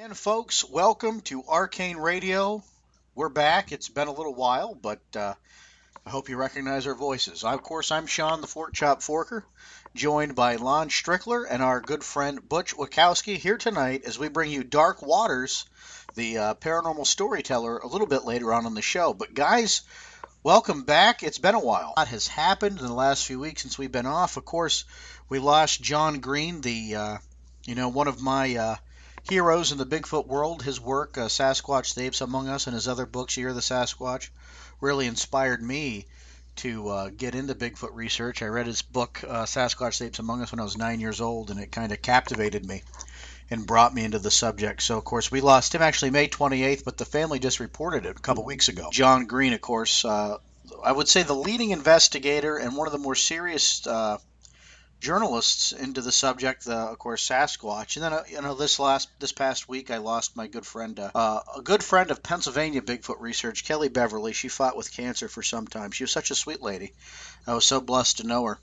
And folks, welcome to Arcane Radio. We're back. It's been a little while, but I hope you recognize our voices. Of course, I'm Sean the Fork Chop Forker, joined by Lon Strickler and our good friend Butch Wachowski here tonight as we bring you Dark Waters, the paranormal storyteller, a little bit later on in the show. But guys, welcome back. It's been a while. A lot has happened in the last few weeks since we've been off. Of course, we lost John Green, the one of my heroes in the Bigfoot world. His work, Sasquatch Apes Among Us, and his other books, Year of the Sasquatch, really inspired me to get into Bigfoot research. I read his book, Sasquatch Apes Among Us, when I was 9 years old, and it kind of captivated me and brought me into the subject. So, of course, we lost him actually May 28th, but the family just reported it a couple weeks ago. John Green, of course, I would say the leading investigator and one of the more serious journalists into the subject, of course, Sasquatch. And then, this past week, I lost my good friend, a good friend of Pennsylvania Bigfoot research, Kelly Beverly. She fought with cancer for some time. She was such a sweet lady. I was so blessed to know her.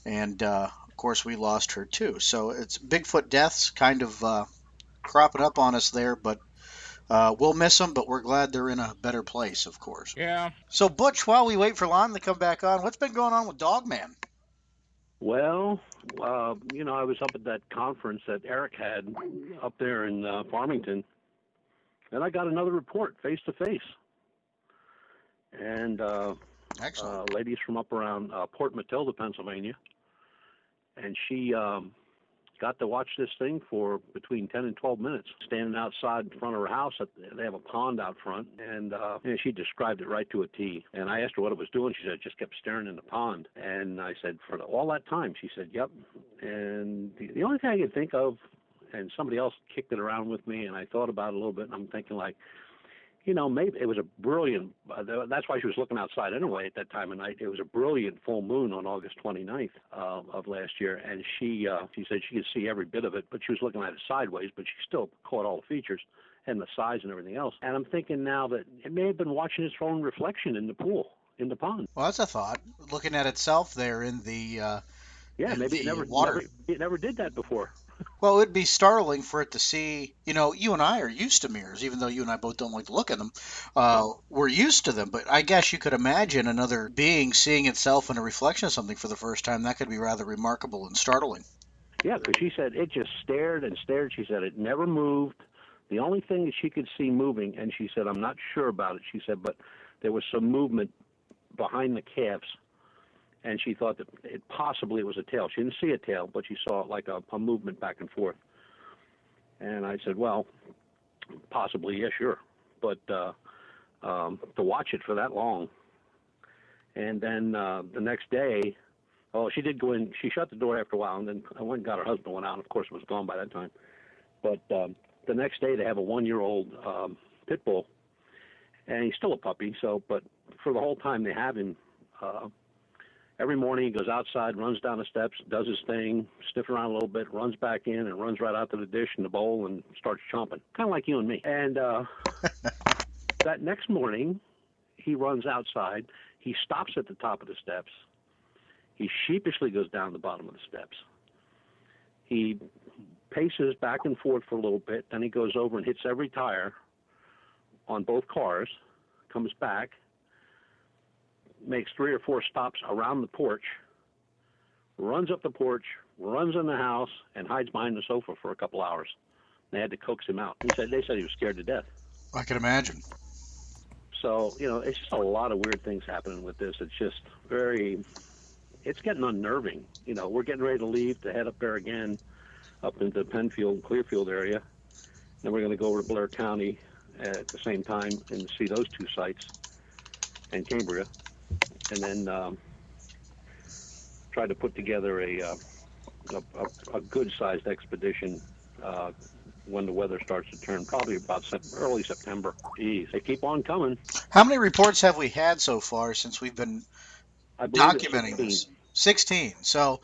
And, of course, we lost her too. So it's Bigfoot deaths kind of cropping up on us there, but we'll miss them, but we're glad they're in a better place, of course. Yeah. So, Butch, while we wait for Lon to come back on, what's been going on with Dogman? Well, I was up at that conference that Eric had up there in Farmington, and I got another report face to face. And Excellent. ladies from up around Port Matilda, Pennsylvania, and she got to watch this thing for between 10 and 12 minutes, standing outside in front of her house. They have a pond out front, and she described it right to a T. And I asked her what it was doing. She said it just kept staring in the pond. And I said, for all that time? She said, yep. And the only thing I could think of, and somebody else kicked it around with me, and I thought about it a little bit, and I'm thinking like, maybe it was a brilliant, that's why she was looking outside anyway at that time of night. It was a brilliant full moon on August 29th of last year, and she said she could see every bit of it, but she was looking at it sideways, but she still caught all the features and the size and everything else. And I'm thinking now that it may have been watching its own reflection in the pool, in the pond. Well, that's a thought. Looking at itself there in the maybe water. It never did that before. Well, it would be startling for it to see, you and I are used to mirrors, even though you and I both don't like to look at them. We're used to them, but I guess you could imagine another being seeing itself in a reflection of something for the first time. That could be rather remarkable and startling. Yeah, because she said it just stared and stared. She said it never moved. The only thing that she could see moving, and she said, I'm not sure about it, she said, but there was some movement behind the calves. And she thought that it possibly was a tail. She didn't see a tail, but she saw like a movement back and forth. And I said, well, possibly, yeah, sure. But to watch it for that long. And then the next day, she did go in. She shut the door after a while, and then I went and got her husband, went out, and of course it was gone by that time. But the next day they have a 1-year-old pit bull, and he's still a puppy. But for the whole time they have him, every morning he goes outside, runs down the steps, does his thing, sniffs around a little bit, runs back in, and runs right out to the dish and the bowl and starts chomping, kind of like you and me. And that next morning, he runs outside. He stops at the top of the steps. He sheepishly goes down the bottom of the steps. He paces back and forth for a little bit, then he goes over and hits every tire on both cars, comes back, makes 3 or 4 stops around the porch, runs up the porch, runs in the house, and hides behind the sofa for a couple hours. They had to coax him out. They said he was scared to death. I can imagine. So, it's just a lot of weird things happening with this. It's just it's getting unnerving. We're getting ready to leave to head up there again, up into Penfield, Clearfield area. Then we're going to go over to Blair County at the same time and see those 2 sites, and Cambria. And then try to put together a good-sized expedition when the weather starts to turn, probably about early September. Geez, they keep on coming. How many reports have we had so far since we've been documenting this? 16. So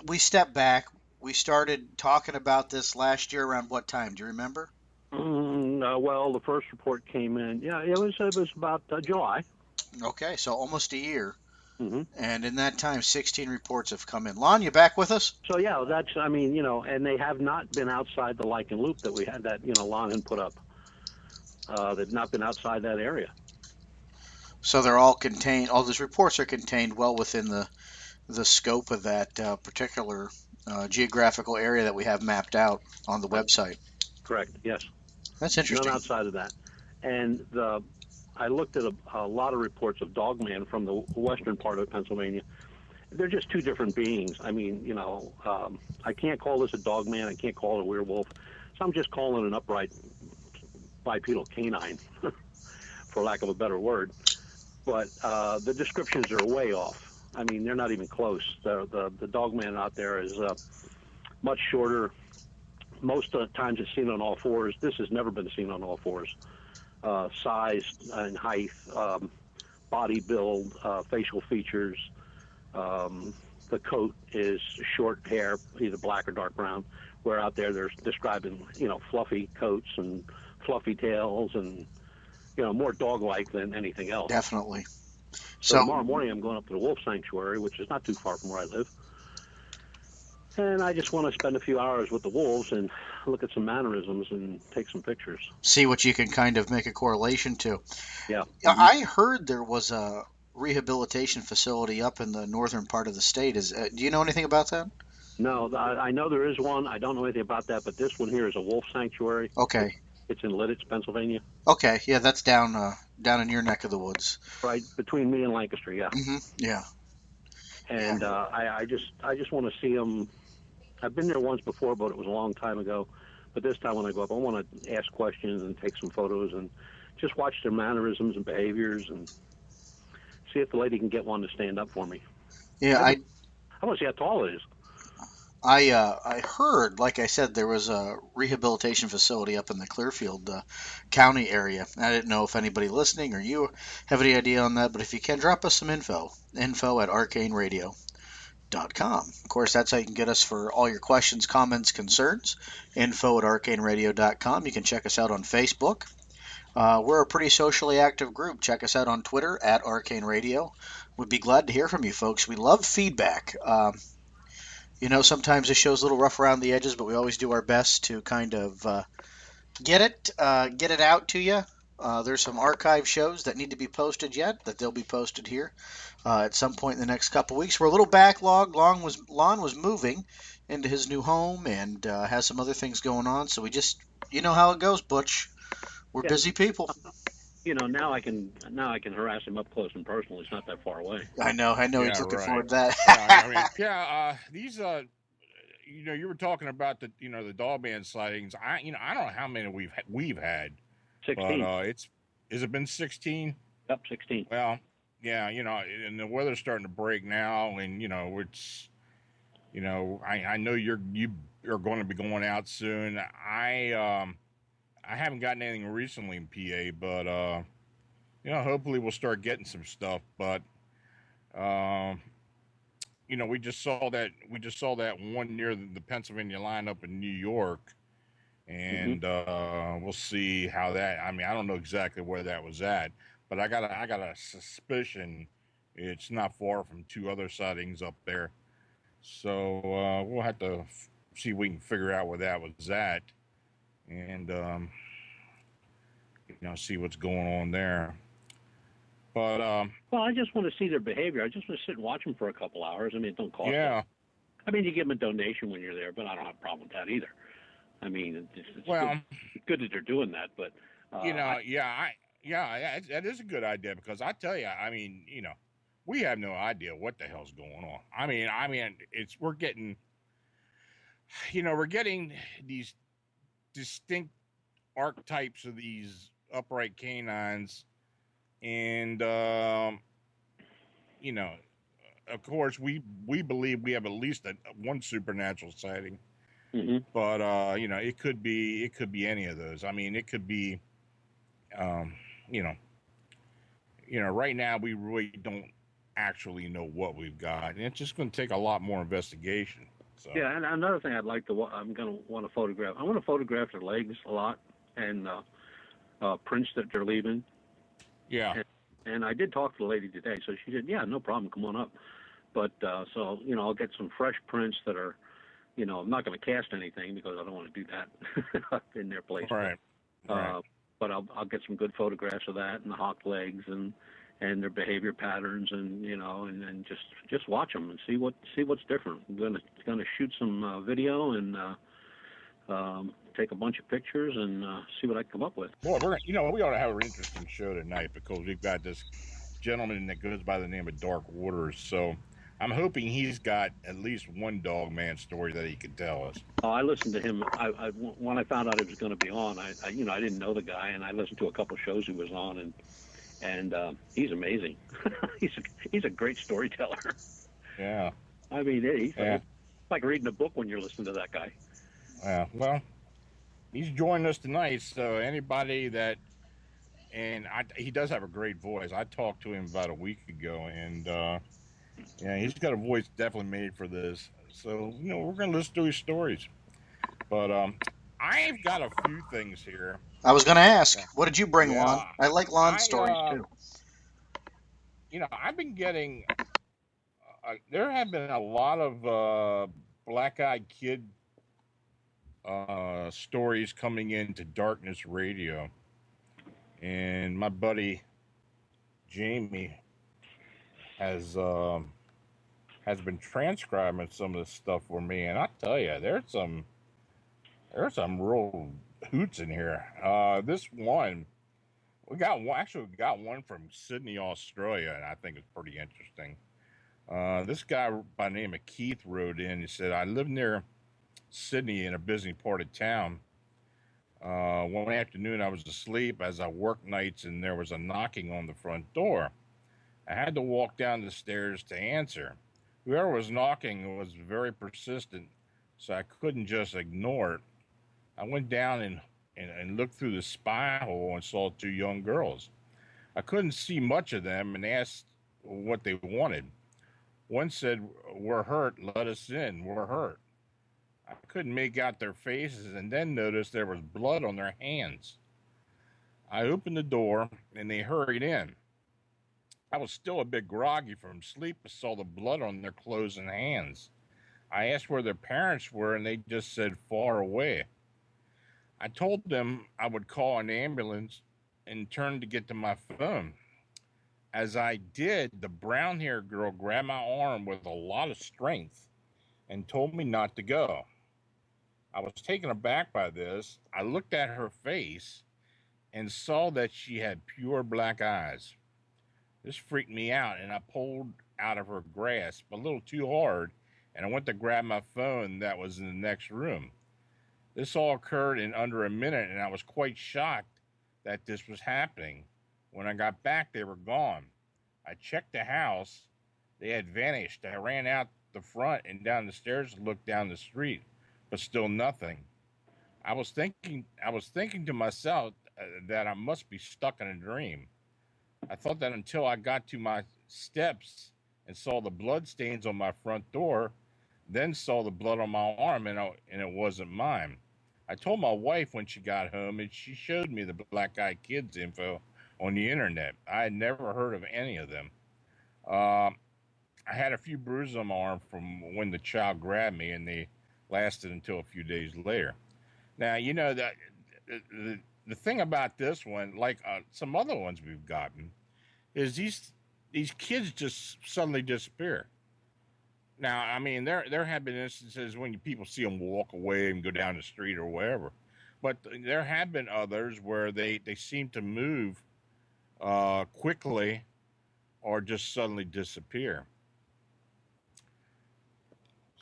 we stepped back. We started talking about this last year around what time? Do you remember? Well, the first report came in. Yeah, it was about July. Okay, so almost a year. Hmm. And in that time, 16 reports have come in. Lon, you back with us? So yeah, that's, I mean, and they have not been outside the lichen loop that we had, that Lon had put up. They've not been outside that area. So they're all contained. All these reports are contained well within the scope of that particular geographical area that we have mapped out on the Right. website. Correct. Yes. That's None interesting. outside of that. And I looked at a lot of reports of Dogman from the western part of Pennsylvania. They're just two different beings. I mean, I can't call this a Dogman. I can't call it a werewolf. So I'm just calling it an upright bipedal canine, for lack of a better word. But the descriptions are way off. I mean, they're not even close. The Dogman out there is much shorter. Most of the times it's seen on all fours. This has never been seen on all fours. Size and height, body build, facial features. The coat is short hair, either black or dark brown. Where out there they're describing, fluffy coats and fluffy tails and, more dog-like than anything else. Definitely. So So, tomorrow morning I'm going up to the wolf sanctuary, which is not too far from where I live. And I just want to spend a few hours with the wolves and look at some mannerisms and take some pictures. see what you can kind of make a correlation to. Yeah. Mm-hmm. I heard there was a rehabilitation facility up in the northern part of the state. Do you know anything about that? No, I know there is one. I don't know anything about that, but this one here is a wolf sanctuary. It's Okay. it's in Lidditz, Pennsylvania, Okay. Yeah, that's down in your neck of the woods. right between me and Lancaster. Yeah, Yeah. Yeah. and I just want to see them. I've been there once before, but it was a long time ago. But this time when I go up, I want to ask questions and take some photos and just watch their mannerisms and behaviors and see if the lady can get one to stand up for me. Yeah. I just I want to see how tall it is. I heard, like I said, there was a rehabilitation facility up in the Clearfield County area. I didn't know if anybody listening or you have any idea on that, but if you can, drop us some info at arcaneradio.com. Of course, that's how you can get us for all your questions, comments, concerns. Info at arcaneradio.com. You can check us out on Facebook. We're a pretty socially active group. Check us out on Twitter at Arcane Radio. We'd be glad to hear from you folks. We love feedback. Sometimes the show's a little rough around the edges, but we always do our best to kind of get it out to you. There's some archive shows that need to be posted yet, that they'll be posted here at some point in the next couple weeks. We're a little backlogged. Lon was moving into his new home and has some other things going on, so we just, you know how it goes, Butch. We're Yeah, busy people. now I can harass him up close and personal. He's not that far away. I know Yeah, he's looking right. forward to Yeah, I mean, that. yeah. These, you were talking about the dog man sightings. I don't know how many we've had, but 16. it's has it been 16? Yep, 16. Well, yeah, and the weather's starting to break now, and it's, I know you are going to be going out soon. I haven't gotten anything recently in PA, but hopefully we'll start getting some stuff. But um, we just saw that one near the Pennsylvania line up in New York, Hmm. and we'll see how that. I mean, I don't know exactly where that was at, but I got a suspicion it's not far from two other sightings up there. So we'll have to see if we can figure out where that was at, and see what's going on there. But Well, I just want to see their behavior. I just want to sit and watch them for a couple hours. I mean, it don't cost us. yeah, I mean, you give them a donation when you're there, but I don't have a problem with that either. I mean, it's good. well, It's good that they're doing that, but yeah, that is a good idea because I tell you, I mean, we have no idea what the hell's going on. I mean, we're getting these distinct archetypes of these upright canines, and you know, of course, we believe we have at least one supernatural sighting, hmm but it could be any of those. I mean, it could be, um, you know, right now we really don't actually know what we've got, and it's just going to take a lot more investigation. So yeah. And another thing I'm going to want to photograph. I want to photograph their legs a lot and prints that they're leaving. yeah, And I did talk to the lady today, so she said, "Yeah, no problem, come on up." But so I'll get some fresh prints that are, I'm not going to cast anything because I don't want to do that in their place. Right. Right. But I'll get some good photographs of that and the hawk legs and their behavior patterns, and and just watch them and see what's different. I'm gonna shoot some video and take a bunch of pictures and see what I come up with. Boy, we ought to have an interesting show tonight because we've got this gentleman that goes by the name of Dark Waters. So I'm hoping he's got at least one dog man story that he can tell us. Oh, I listened to him. When I found out he was going to be on, I didn't know the guy, and I listened to a couple of shows he was on, and he's amazing. he's a great storyteller. Yeah. I mean, it's like reading a book when you're listening to that guy. Yeah. Well, he's joining us tonight. So anybody that, he does have a great voice. I talked to him about a week ago, and he's got a voice definitely made for this. So we're gonna listen to his stories. But I've got a few things here. I was going to ask, what did you bring, Yeah, Lon? I like Lon's stories too. I've been getting. There have been a lot of black-eyed kid stories coming into Darkness Radio, and my buddy Jamie has been transcribing some of this stuff for me, and I tell you, there's some real hoots in here. This one, we got one from Sydney, Australia, and I think it's pretty interesting. This guy by the name of Keith wrote in. He said, "I live near Sydney in a busy part of town. One afternoon, I was asleep as I worked nights, and there was a knocking on the front door. I had to walk down the stairs to answer. Whoever was knocking was very persistent, so I couldn't just ignore it. I went down and looked through the spy hole and saw two young girls. I couldn't see much of them and asked what they wanted. One said, 'We're hurt, let us in, we're hurt.' I couldn't make out their faces and then noticed there was blood on their hands. I opened the door and they hurried in. I was still a bit groggy from sleep, but saw the blood on their clothes and hands. I asked where their parents were and they just said far away. I told them I would call an ambulance and turned to get to my phone. As I did, the brown-haired girl grabbed my arm with a lot of strength and told me not to go. I was taken aback by this. I looked at her face and saw that she had pure black eyes. This freaked me out, and I pulled out of her grasp a little too hard, and I went to grab my phone that was in the next room. This all occurred in under a minute, and I was quite shocked that this was happening. When I got back, they were gone. I checked the house. They had vanished. I ran out the front and down the stairs to look down the street, but still nothing. I was thinking to myself that I must be stuck in a dream. I thought that until I got to my steps and saw the blood stains on my front door, then saw the blood on my arm, and it wasn't mine. I told my wife when she got home, and she showed me the Black Eyed Kids info on the internet. I had never heard of any of them. I had a few bruises on my arm from when the child grabbed me, and they lasted until a few days later. Now, that the thing about this one, like some other ones we've gotten, is these kids just suddenly disappear. Now, I mean, there have been instances when people see them walk away and go down the street or wherever, but there have been others where they seem to move quickly or just suddenly disappear.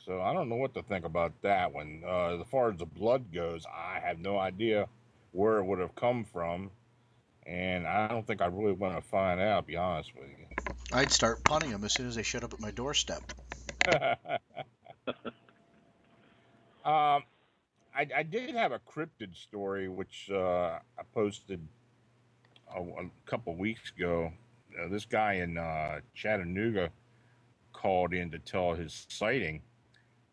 So I don't know what to think about that one. As far as the blood goes, I have no idea where it would have come from, and I don't think I really want to find out, to be honest with you. I'd start punting them as soon as they showed up at my doorstep. I did have a cryptid story, which I posted a couple weeks ago. This guy in Chattanooga called in to tell his sighting.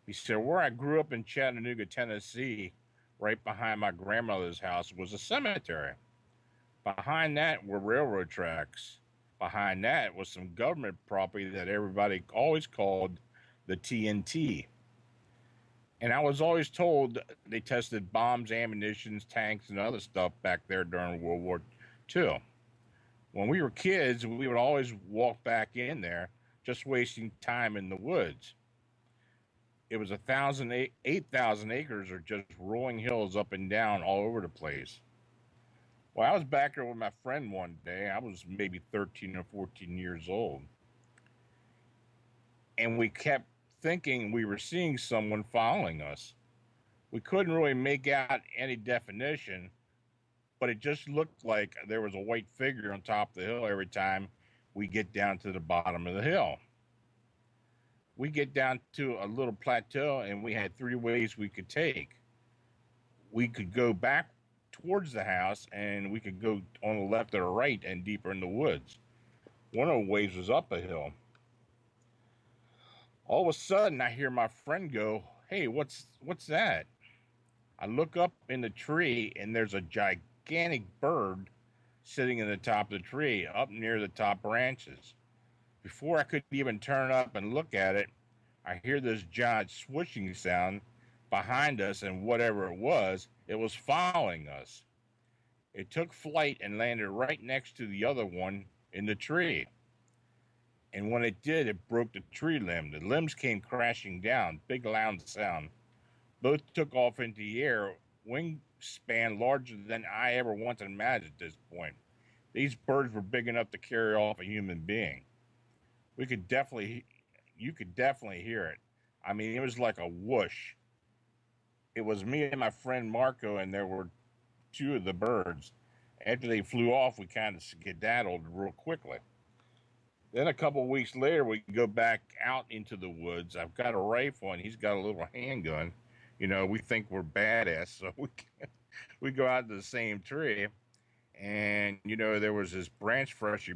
He said, "Where I grew up in Chattanooga, Tennessee, right behind my grandmother's house was a cemetery. Behind that were railroad tracks. Behind that was some government property that everybody always called the TNT. And I was always told they tested bombs, ammunitions, tanks, and other stuff back there during World War II. When we were kids, we would always walk back in there, just wasting time in the woods. It was 8,000 acres of just rolling hills up and down all over the place. Well, I was back there with my friend one day. I was maybe 13 or 14 years old. And we kept thinking we were seeing someone following us. We couldn't really make out any definition, but it just looked like there was a white figure on top of the hill every time we get down to the bottom of the hill. We get down to a little plateau, and we had three ways we could take. We could go back towards the house, and we could go on the left or the right and deeper in the woods. One of the ways was up a hill. All of a sudden, I hear my friend go, "Hey, what's that?" I look up in the tree, and there's a gigantic bird sitting in the top of the tree, up near the top branches. Before I could even turn up and look at it, I hear this giant swishing sound behind us, and whatever it was following us. It took flight and landed right next to the other one in the tree. And when it did, it broke the tree limb. The limbs came crashing down, big loud sound. Both took off into the air, wingspan larger than I ever once imagined at this point. These birds were big enough to carry off a human being. We could definitely, you could definitely hear it. I mean, it was like a whoosh. It was me and my friend Marco, and there were two of the birds. After they flew off, we kind of skedaddled real quickly. Then a couple of weeks later, we go back out into the woods. I've got a rifle, and he's got a little handgun. You know, we think we're badass, so we go out to the same tree, and you know there was this branch freshly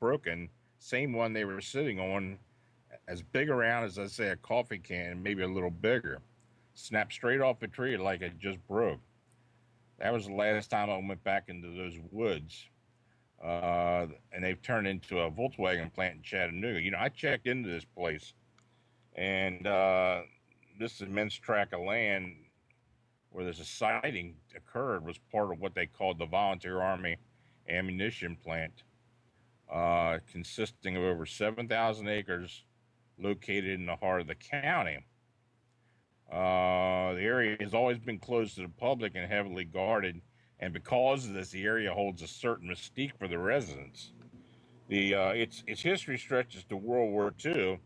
broken, same one they were sitting on, as big around as I say a coffee can, maybe a little bigger. Snapped straight off the tree like it just broke. That was the last time I went back into those woods. And they've turned into a Volkswagen plant in Chattanooga. You know, I checked into this place, and this immense tract of land where there's a sighting occurred was part of what they called the Volunteer Army Ammunition Plant, consisting of over 7,000 acres located in the heart of the county. The area has always been closed to the public and heavily guarded, and because of this, the area holds a certain mystique for the residents. Its history stretches to World War II,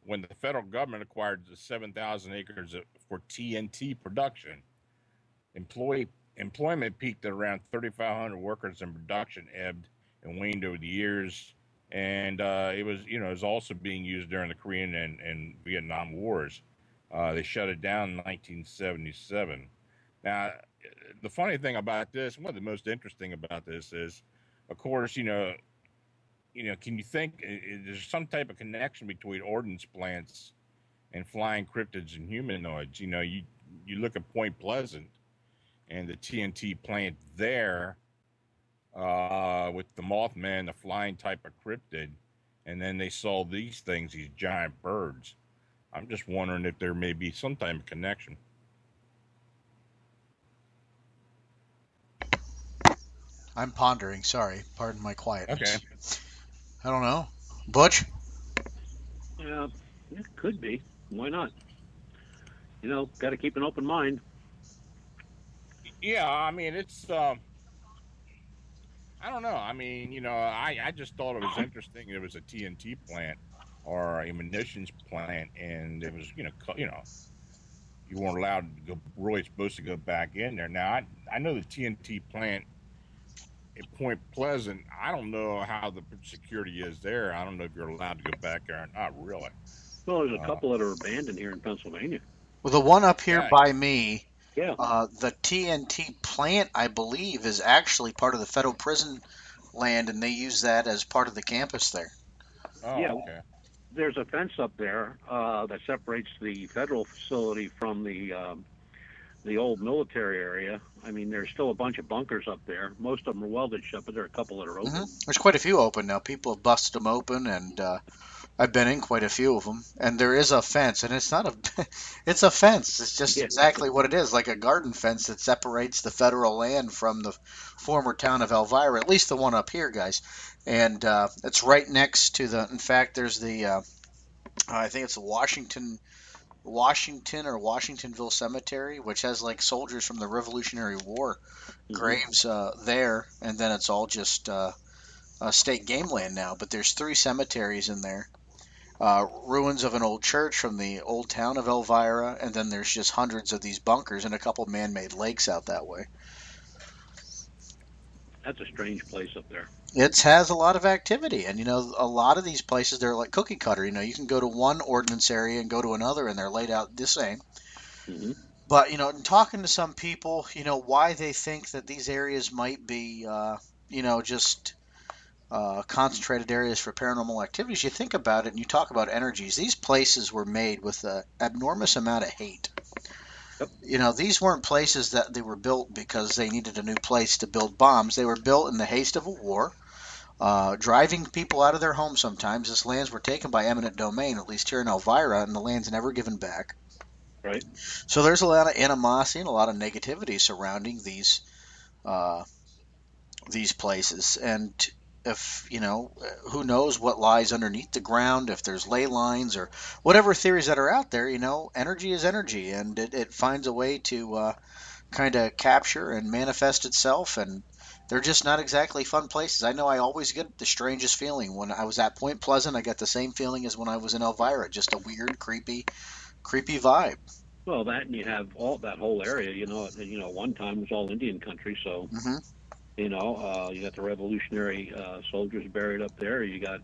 when the federal government acquired the 7,000 acres for TNT production. Employment peaked at around 3,500 workers, and production ebbed and waned over the years. And it was also being used during the Korean and Vietnam Wars. They shut it down in 1977. Now, the funny thing about this, one of the most interesting about this is, of course, can you think there's some type of connection between ordnance plants and flying cryptids and humanoids? You know, you look at Point Pleasant and the TNT plant there, with the Mothman, the flying type of cryptid, and then they saw these things, these giant birds. I'm just wondering if there may be some type of connection. I'm pondering. Sorry, pardon my Okay. quietness. I don't know. Butch? Yeah, it could be. Why not? You know, got to keep an open mind. Yeah, I mean, I don't know. I mean, I just thought it was interesting. It was a TNT plant or a munitions plant, and it was, you weren't allowed to go, really supposed to go back in there. Now, I know the TNT plant at Point Pleasant. I don't know how the security is there. I don't know if you're allowed to go back there or not, really. Well, there's a Uh, couple that are abandoned here in Pennsylvania. Well, the one up here yeah, by me, Yeah, the TNT plant, I believe, is actually part of the federal prison land, and they use that as part of the campus there. yeah. oh, okay. There's a fence up there that separates the federal facility from the the old military area. I mean, there's still a bunch of bunkers up there. Most of them are welded shut, but there are a couple that are open. There's quite a few open now. People have busted them open, and I've been in quite a few of them. And there is a fence, and it's not a, it's a fence. It's just Yeah, exactly what it is, like a garden fence that separates the federal land from the former town of Elvira. At least the one up here, guys. And it's right next to the. In fact, there's the. I think it's the Washington or Washingtonville Cemetery, which has like soldiers from the Revolutionary War hmm graves there, and then it's all just state game land now. But there's three cemeteries in there, ruins of an old church from the old town of Elvira, and then there's just hundreds of these bunkers and a couple man-made lakes out that way. that's a strange place up there. It has a lot of activity, and a lot of these places they're like cookie cutter. You can go to one ordnance area and go to another, and they're laid out the same. hmm But in talking to some people, why they think that these areas might be, just concentrated areas for paranormal activities, you think about it and you talk about energies. These places were made with an enormous amount of hate. Yep. These weren't places that they were built because they needed a new place to build bombs. They were built in the haste of a war, driving people out of their homes sometimes. These lands were taken by eminent domain, at least here in Elvira, and the land's never given back. Right. So there's a lot of animosity and a lot of negativity surrounding uh, these places. And if who knows what lies underneath the ground, if there's ley lines or whatever theories that are out there, energy is energy, and it finds a way to kind of capture and manifest itself. And they're just not exactly fun places. I know I always get the strangest feeling when I was at Point Pleasant. I got the same feeling as when I was in Elvira, just a weird, creepy vibe. Well, that and you have all that whole area. One time was all Indian country, so Hmm. you got the Revolutionary soldiers buried up there. You got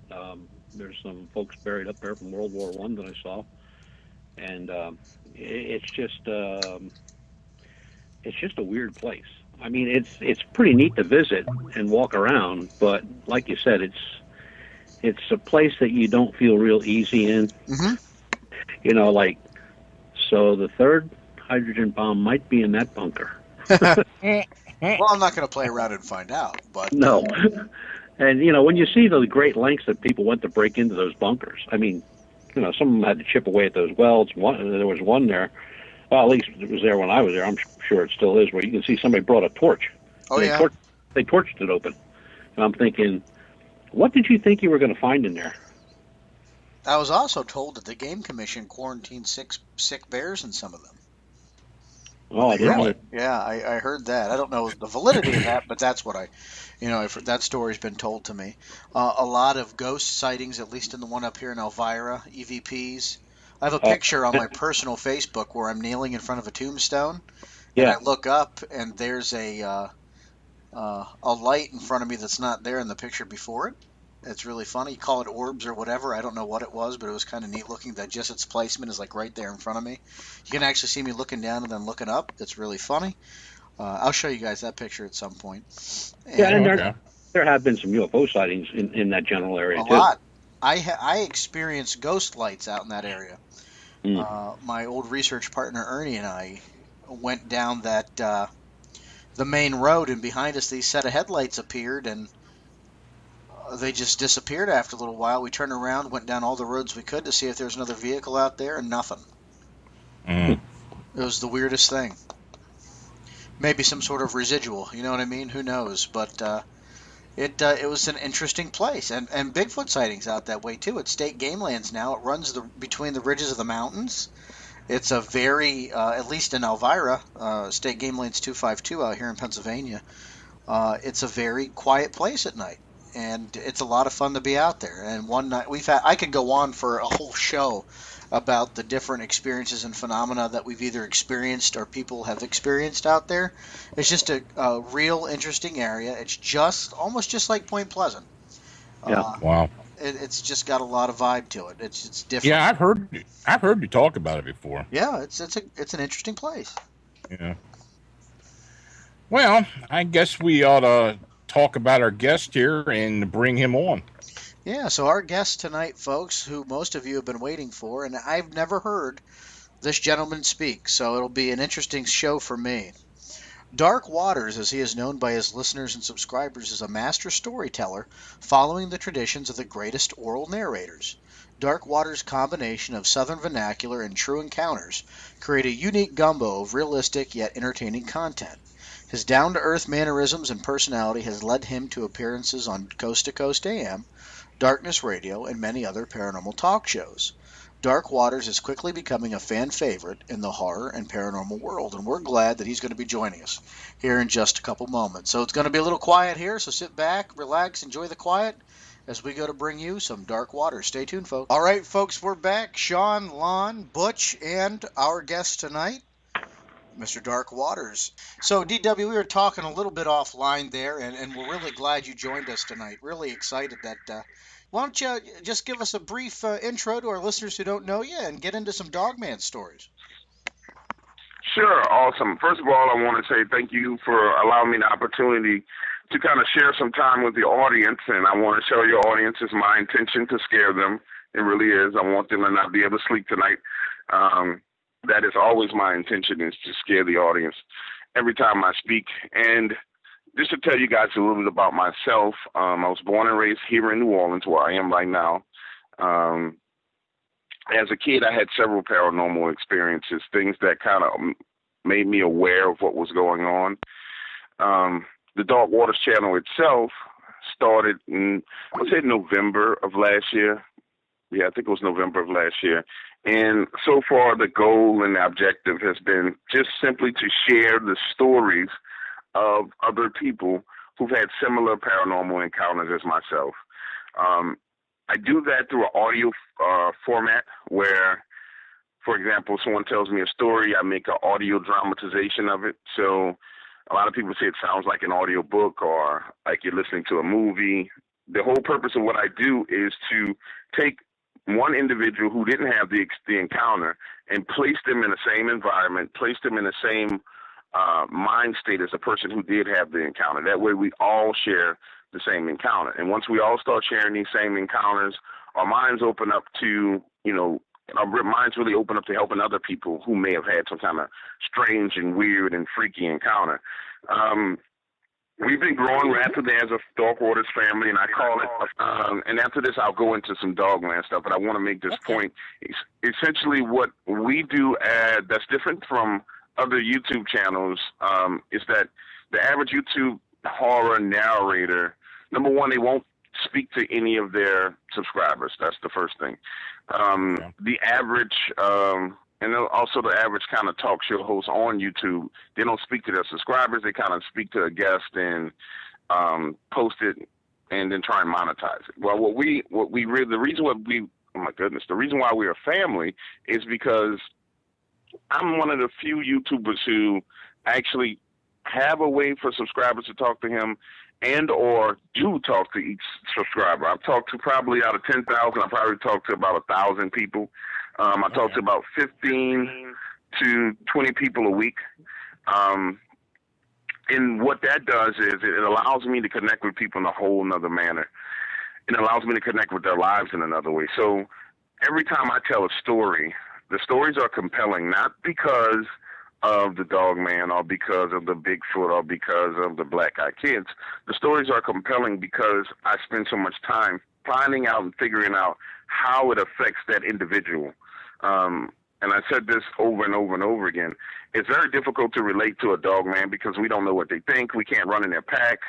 there's some folks buried up there from World War I that I saw, and it's just a weird place. I mean, it's pretty neat to visit and walk around, but like you said, it's a place that you don't feel real easy in. Hmm. Like, so the third hydrogen bomb might be in that bunker. Well, I'm not going to play around and find out, but No. And when you see the great lengths that people went to break into those bunkers, I mean, some of them had to chip away at those welds. There was one there. Well, at least it was there when I was there. I'm sure it still is, where you can see somebody brought a torch. oh And yeah, they torched it open. And I'm thinking, what did you think you were going to find in there? I was also told that the Game Commission quarantined six sick bears in some of them. When Oh, they didn't had, Really? they? yeah, I heard that. I don't know the validity of that, but that's what that story's been told to me. A lot of ghost sightings, at least in the one up here in Elvira, EVPs. I have a Uh, picture on my personal Facebook where I'm kneeling in front of a tombstone, and yeah, I look up, and there's a light in front of me that's not there in the picture before it. It's really funny. You call it orbs or whatever. I don't know what it was, but it was kind of neat looking that just its placement is like right there in front of me. You can actually see me looking down and then looking up. It's really funny. I'll show you guys that picture at some point. yeah, And and Oh, okay. there have been some UFO sightings in that general a area too. lot. I experienced ghost lights out in that area. Mm. My old research partner Ernie and I went down the main road, and behind us these set of headlights appeared, and they just disappeared after a little while. We turned around, went down all the roads we could to see if there was another vehicle out there, and nothing. Mm. It was the weirdest thing. Maybe some sort of residual, you know what I mean? Who knows? But it was an interesting place, and Bigfoot sightings out that way too. It's state game lands now. It runs between the ridges of the mountains. It's a very, at least in Elvira, State Game Lands 252 out here in Pennsylvania. It's a very quiet place at night, and it's a lot of fun to be out there. And one night I could go on for a whole show about the different experiences and phenomena that we've either experienced or people have experienced out there. It's just a real interesting area. It's just almost just like Point Pleasant. Yeah. Uh, Wow. it's just got a lot of vibe to it. It's different. Yeah, I've heard you talk about it before. Yeah, it's an interesting place. Yeah. Well, I guess we ought to talk about our guest here and bring him on. Yeah, so our guest tonight, folks, who most of you have been waiting for, and I've never heard this gentleman speaks, so it'll be an interesting show for me. Dark Waters, as he is known by his listeners and subscribers, is a master storyteller following the traditions of the greatest oral narrators. Dark Waters' combination of Southern vernacular and true encounters create a unique gumbo of realistic yet entertaining content. His down-to-earth mannerisms and personality has led him to appearances on Coast to Coast AM, Darkness Radio, and many other paranormal talk shows. Dark Waters is quickly becoming a fan favorite in the horror and paranormal world, and we're glad that he's going to be joining us here in just a couple moments. So it's going to be a little quiet here, so sit back, relax, enjoy the quiet as we go to bring you some Dark Waters. Stay tuned, folks. All right, folks, we're back. Sean, Lon, Butch, and our guest tonight, Mr. Dark Waters. So, DW, we were talking a little bit offline there, and we're really glad you joined us tonight. Really excited that. Why don't you just give us a brief intro to our listeners who don't know you and get into some Dogman stories? Sure, awesome. First of all, I want to say thank you for allowing me the opportunity to kind of share some time with the audience, and I want to show your audience it's my intention to scare them. It really is. I want them to not be able to sleep tonight. That is always my intention, is to scare the audience every time I speak. And just to tell you guys a little bit about myself, I was born and raised here in New Orleans, where I am right now. As a kid, I had several paranormal experiences, things that kind of made me aware of what was going on. The Dark Waters channel itself started in, I would say, November of last year. Yeah, I think it was November of last year. And so far, the goal and the objective has been just simply to share the stories of other people who've had similar paranormal encounters as myself. I do that through an audio format where, for example, someone tells me a story, I make an audio dramatization of it. So a lot of people say it sounds like an audio book or like you're listening to a movie. The whole purpose of what I do is to take one individual who didn't have the encounter and place them in the same environment, place them in the same mind state as a person who did have the encounter. That way we all share the same encounter. And once we all start sharing these same encounters, our minds open up to, our minds really open up to helping other people who may have had some kind of strange and weird and freaky encounter. We've been growing rapidly as a Dark Waters family, and I call it, and after this I'll go into some Dogman stuff, but I want to make this point. Essentially what we do that's different from other YouTube channels is that the average YouTube horror narrator, number one, they won't speak to any of their subscribers. That's the first thing. The average, and also the average kind of talk show host on YouTube, they don't speak to their subscribers. They kind of speak to a guest and post it and then try and monetize it. Well, the reason why we're a family is because I'm one of the few YouTubers who actually have a way for subscribers to talk to him and or do talk to each subscriber. I've talked to probably out of 10,000, I probably talked to about 1,000 people. I talk to about 15 to 20 people a week. And what that does is it allows me to connect with people in a whole nother manner. It allows me to connect with their lives in another way. So every time I tell a story, the stories are compelling, not because of the Dogman or because of the Bigfoot or because of the Black-Eyed Kids. The stories are compelling because I spend so much time finding out and figuring out how it affects that individual. And I said this over and over and over again. It's very difficult to relate to a Dogman because we don't know what they think. We can't run in their pack.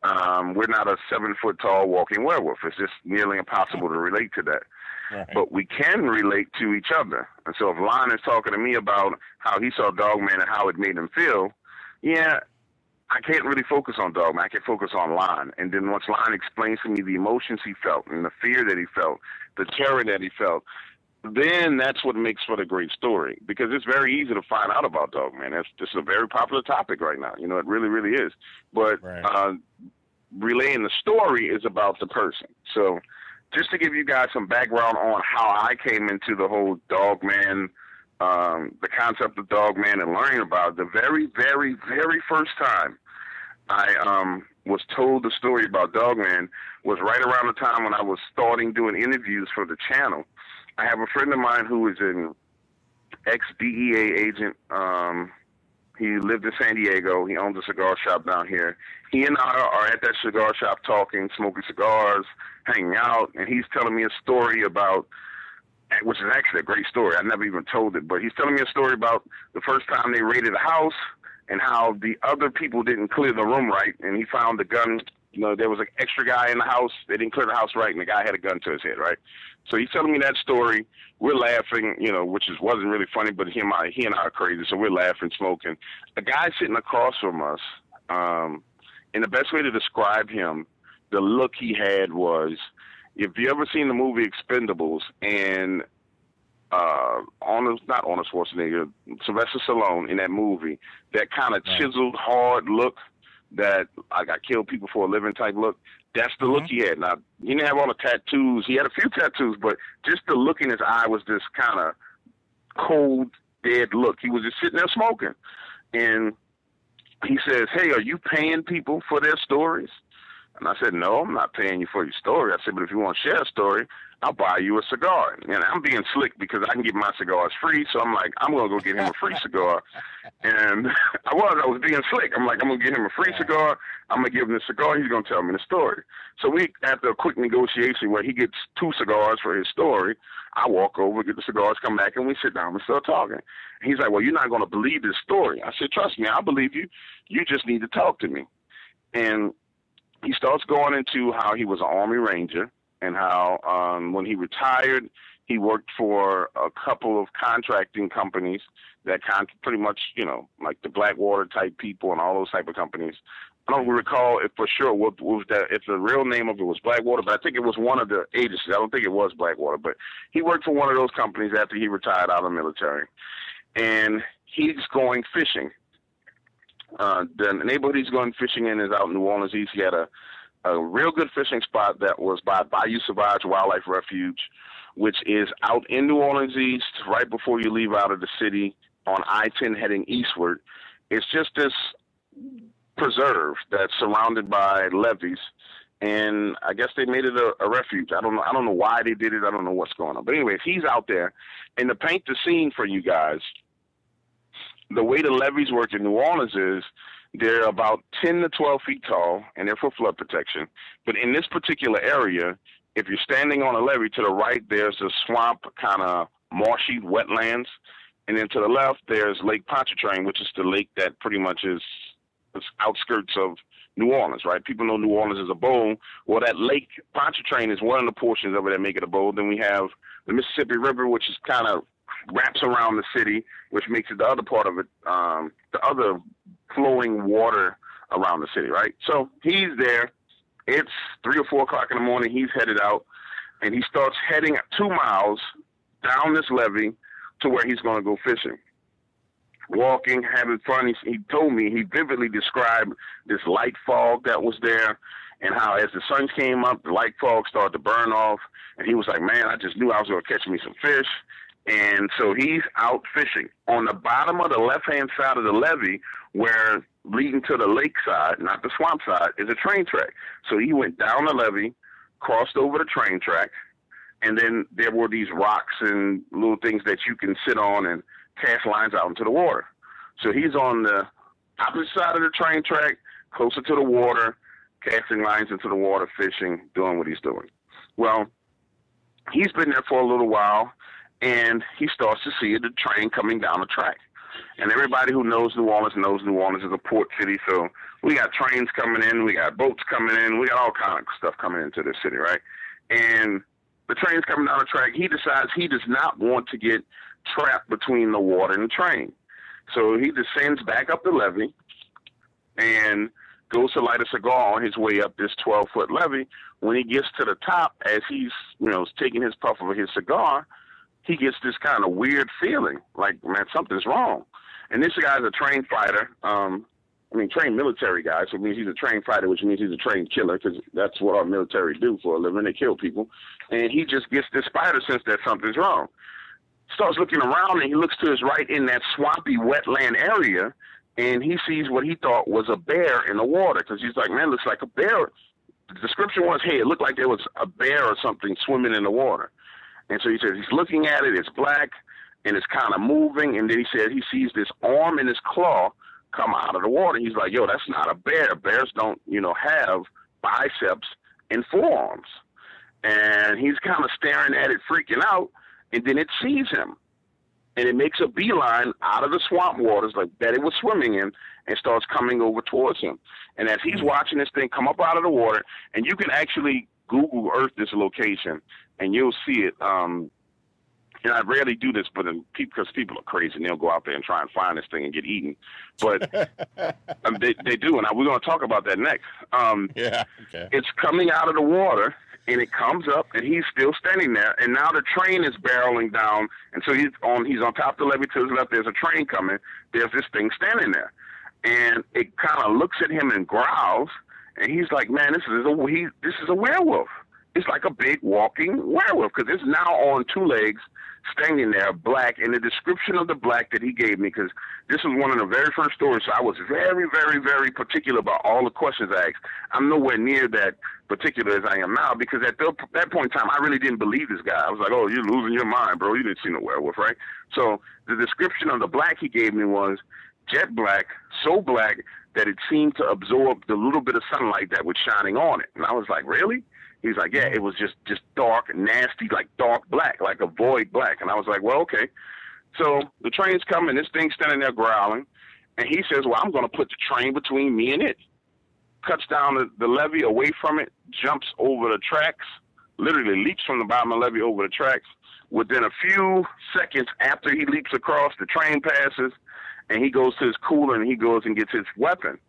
We're not a 7-foot-tall walking werewolf. It's just nearly impossible to relate to that. Right. But we can relate to each other. And so if Lon is talking to me about how he saw Dogman and how it made him feel, yeah, I can't really focus on Dogman. I can focus on Lon. And then once Lon explains to me the emotions he felt and the fear that he felt, the terror that he felt, then that's what makes for the great story. Because it's very easy to find out about Dogman. It's a very popular topic right now. It really, really is. But relaying the story is about the person. So just to give you guys some background on how I came into the whole Dogman, the concept of Dogman and learning about it, the very, very, very first time I was told the story about Dogman was right around the time when I was starting doing interviews for the channel. I have a friend of mine who is in ex-DEA agent. He lived in San Diego. He owns a cigar shop down here. He and I are at that cigar shop talking, smoking cigars, hanging out, and he's telling me a story about, which is actually a great story. I never even told it, but he's telling me a story about the first time they raided a house and how the other people didn't clear the room right, and he found the gun. You know, there was an extra guy in the house. They didn't clear the house right, and the guy had a gun to his head, right? So he's telling me that story. We're laughing, you know, wasn't really funny, but he and I are crazy, so we're laughing, smoking. A guy sitting across from us, and the best way to describe him, the look he had was, if you ever seen the movie Expendables and not Arnold Schwarzenegger, Sylvester Stallone in that movie, that kind of chiseled, hard look, that I killed people for a living type look. That's the look he had. Now, he didn't have all the tattoos. He had a few tattoos, but just the look in his eye was this kind of cold, dead look. He was just sitting there smoking. And he says, "Hey, are you paying people for their stories?" And I said, "No, I'm not paying you for your story." I said, "But if you want to share a story, I'll buy you a cigar." And I'm being slick because I can get my cigars free. So I'm like, I'm going to go get him a free cigar. And I was being slick. I'm like, I'm going to get him a free cigar. I'm going to give him the cigar. He's going to tell me the story. So after a quick negotiation where he gets 2 cigars for his story, I walk over, get the cigars, come back, and we sit down and start talking. And he's like, "Well, you're not going to believe this story." I said, "Trust me, I believe you. You just need to talk to me." And he starts going into how he was an Army Ranger and how when he retired, he worked for a couple of contracting companies that pretty much, you know, like the Blackwater type people and all those type of companies. I don't recall if for sure if the real name of it was Blackwater, but I think it was one of the agencies. I don't think it was Blackwater, but he worked for one of those companies after he retired out of the military. And he's going fishing. The neighborhood he's going fishing in is out in New Orleans East. He had a real good fishing spot that was by Bayou Sauvage Wildlife Refuge, which is out in New Orleans East, right before you leave out of the city on I-10 heading eastward. It's just this preserve that's surrounded by levees, and I guess they made it a refuge. I don't know why they did it. I don't know what's going on. But anyways, he's out there, and to paint the scene for you guys, the way the levees work in New Orleans is they're about 10 to 12 feet tall, and they're for flood protection. But in this particular area, if you're standing on a levee, to the right, there's a swamp, kind of marshy wetlands. And then to the left, there's Lake Pontchartrain, which is the lake that pretty much is the outskirts of New Orleans, right? People know New Orleans is a bowl. Well, that Lake Pontchartrain is one of the portions of it that make it a bowl. Then we have the Mississippi River, which is kind of wraps around the city, which makes it the other part of it, the other flowing water around the city, right? So he's there. It's 3 or 4 o'clock in the morning. He's headed out, and he starts heading 2 miles down this levee to where he's going to go fishing. Walking, having fun. He told me, he vividly described this light fog that was there, and how as the sun came up, the light fog started to burn off, and he was like, "Man, I just knew I was going to catch me some fish." And so he's out fishing. On the bottom of the left-hand side of the levee, where leading to the lake side, not the swamp side, is a train track. So he went down the levee, crossed over the train track, and then there were these rocks and little things that you can sit on and cast lines out into the water. So he's on the opposite side of the train track, closer to the water, casting lines into the water, fishing, doing what he's doing. Well, he's been there for a little while, and he starts to see the train coming down the track. And everybody who knows New Orleans is a port city, so we got trains coming in, we got boats coming in, we got all kinds of stuff coming into this city, right? And the train's coming down the track. He decides he does not want to get trapped between the water and the train. So he descends back up the levee and goes to light a cigar on his way up this 12-foot levee. When he gets to the top, as he's, taking his puff of his cigar, he gets this kind of weird feeling, like, man, something's wrong. And this guy's a trained fighter, trained military guy, so it means he's a trained fighter, which means he's a trained killer, because that's what our military do for a living. They kill people. And he just gets this spider sense that something's wrong. Starts looking around, and he looks to his right in that swampy wetland area, and he sees what he thought was a bear in the water, because he's like, man, it looks like a bear. The description was, hey, it looked like there was a bear or something swimming in the water. And so he says he's looking at it, it's black, and it's kind of moving. And then he said he sees this arm and this claw come out of the water. He's like, yo, that's not a bear. Bears don't, have biceps and forearms. And he's kind of staring at it, freaking out. And then it sees him. And it makes a beeline out of the swamp waters like that it was swimming in and starts coming over towards him. And as he's watching this thing come up out of the water, and you can actually Google Earth this location, and you'll see it. And I rarely do this, but because people are crazy and they'll go out there and try and find this thing and get eaten. But they do, and we're going to talk about that next. Yeah, okay. It's coming out of the water, and it comes up, and he's still standing there. And now the train is barreling down, and so he's on top of the levee to his left. There's a train coming. There's this thing standing there, and it kind of looks at him and growls. And he's like, "Man, this is a werewolf. It's like a big walking werewolf because it's now on two legs." Standing there, black, and the description of the black that he gave me, because this was one of the very first stories, so I was very, very, very particular about all the questions I asked. I'm nowhere near that particular as I am now, because at that point in time, I really didn't believe this guy. I was like, oh, you're losing your mind, bro. You didn't see no werewolf, right? So the description of the black he gave me was jet black, so black that it seemed to absorb the little bit of sunlight that was shining on it. And I was like, really? He's like, yeah, it was just dark, nasty, like dark black, like a void black. And I was like, well, okay. So the train's coming, this thing's standing there growling. And he says, well, I'm going to put the train between me and it. Cuts down the levee away from it, jumps over the tracks, literally leaps from the bottom of the levee over the tracks. Within a few seconds after he leaps across, the train passes, and he goes to his cooler, and he goes and gets his weapon.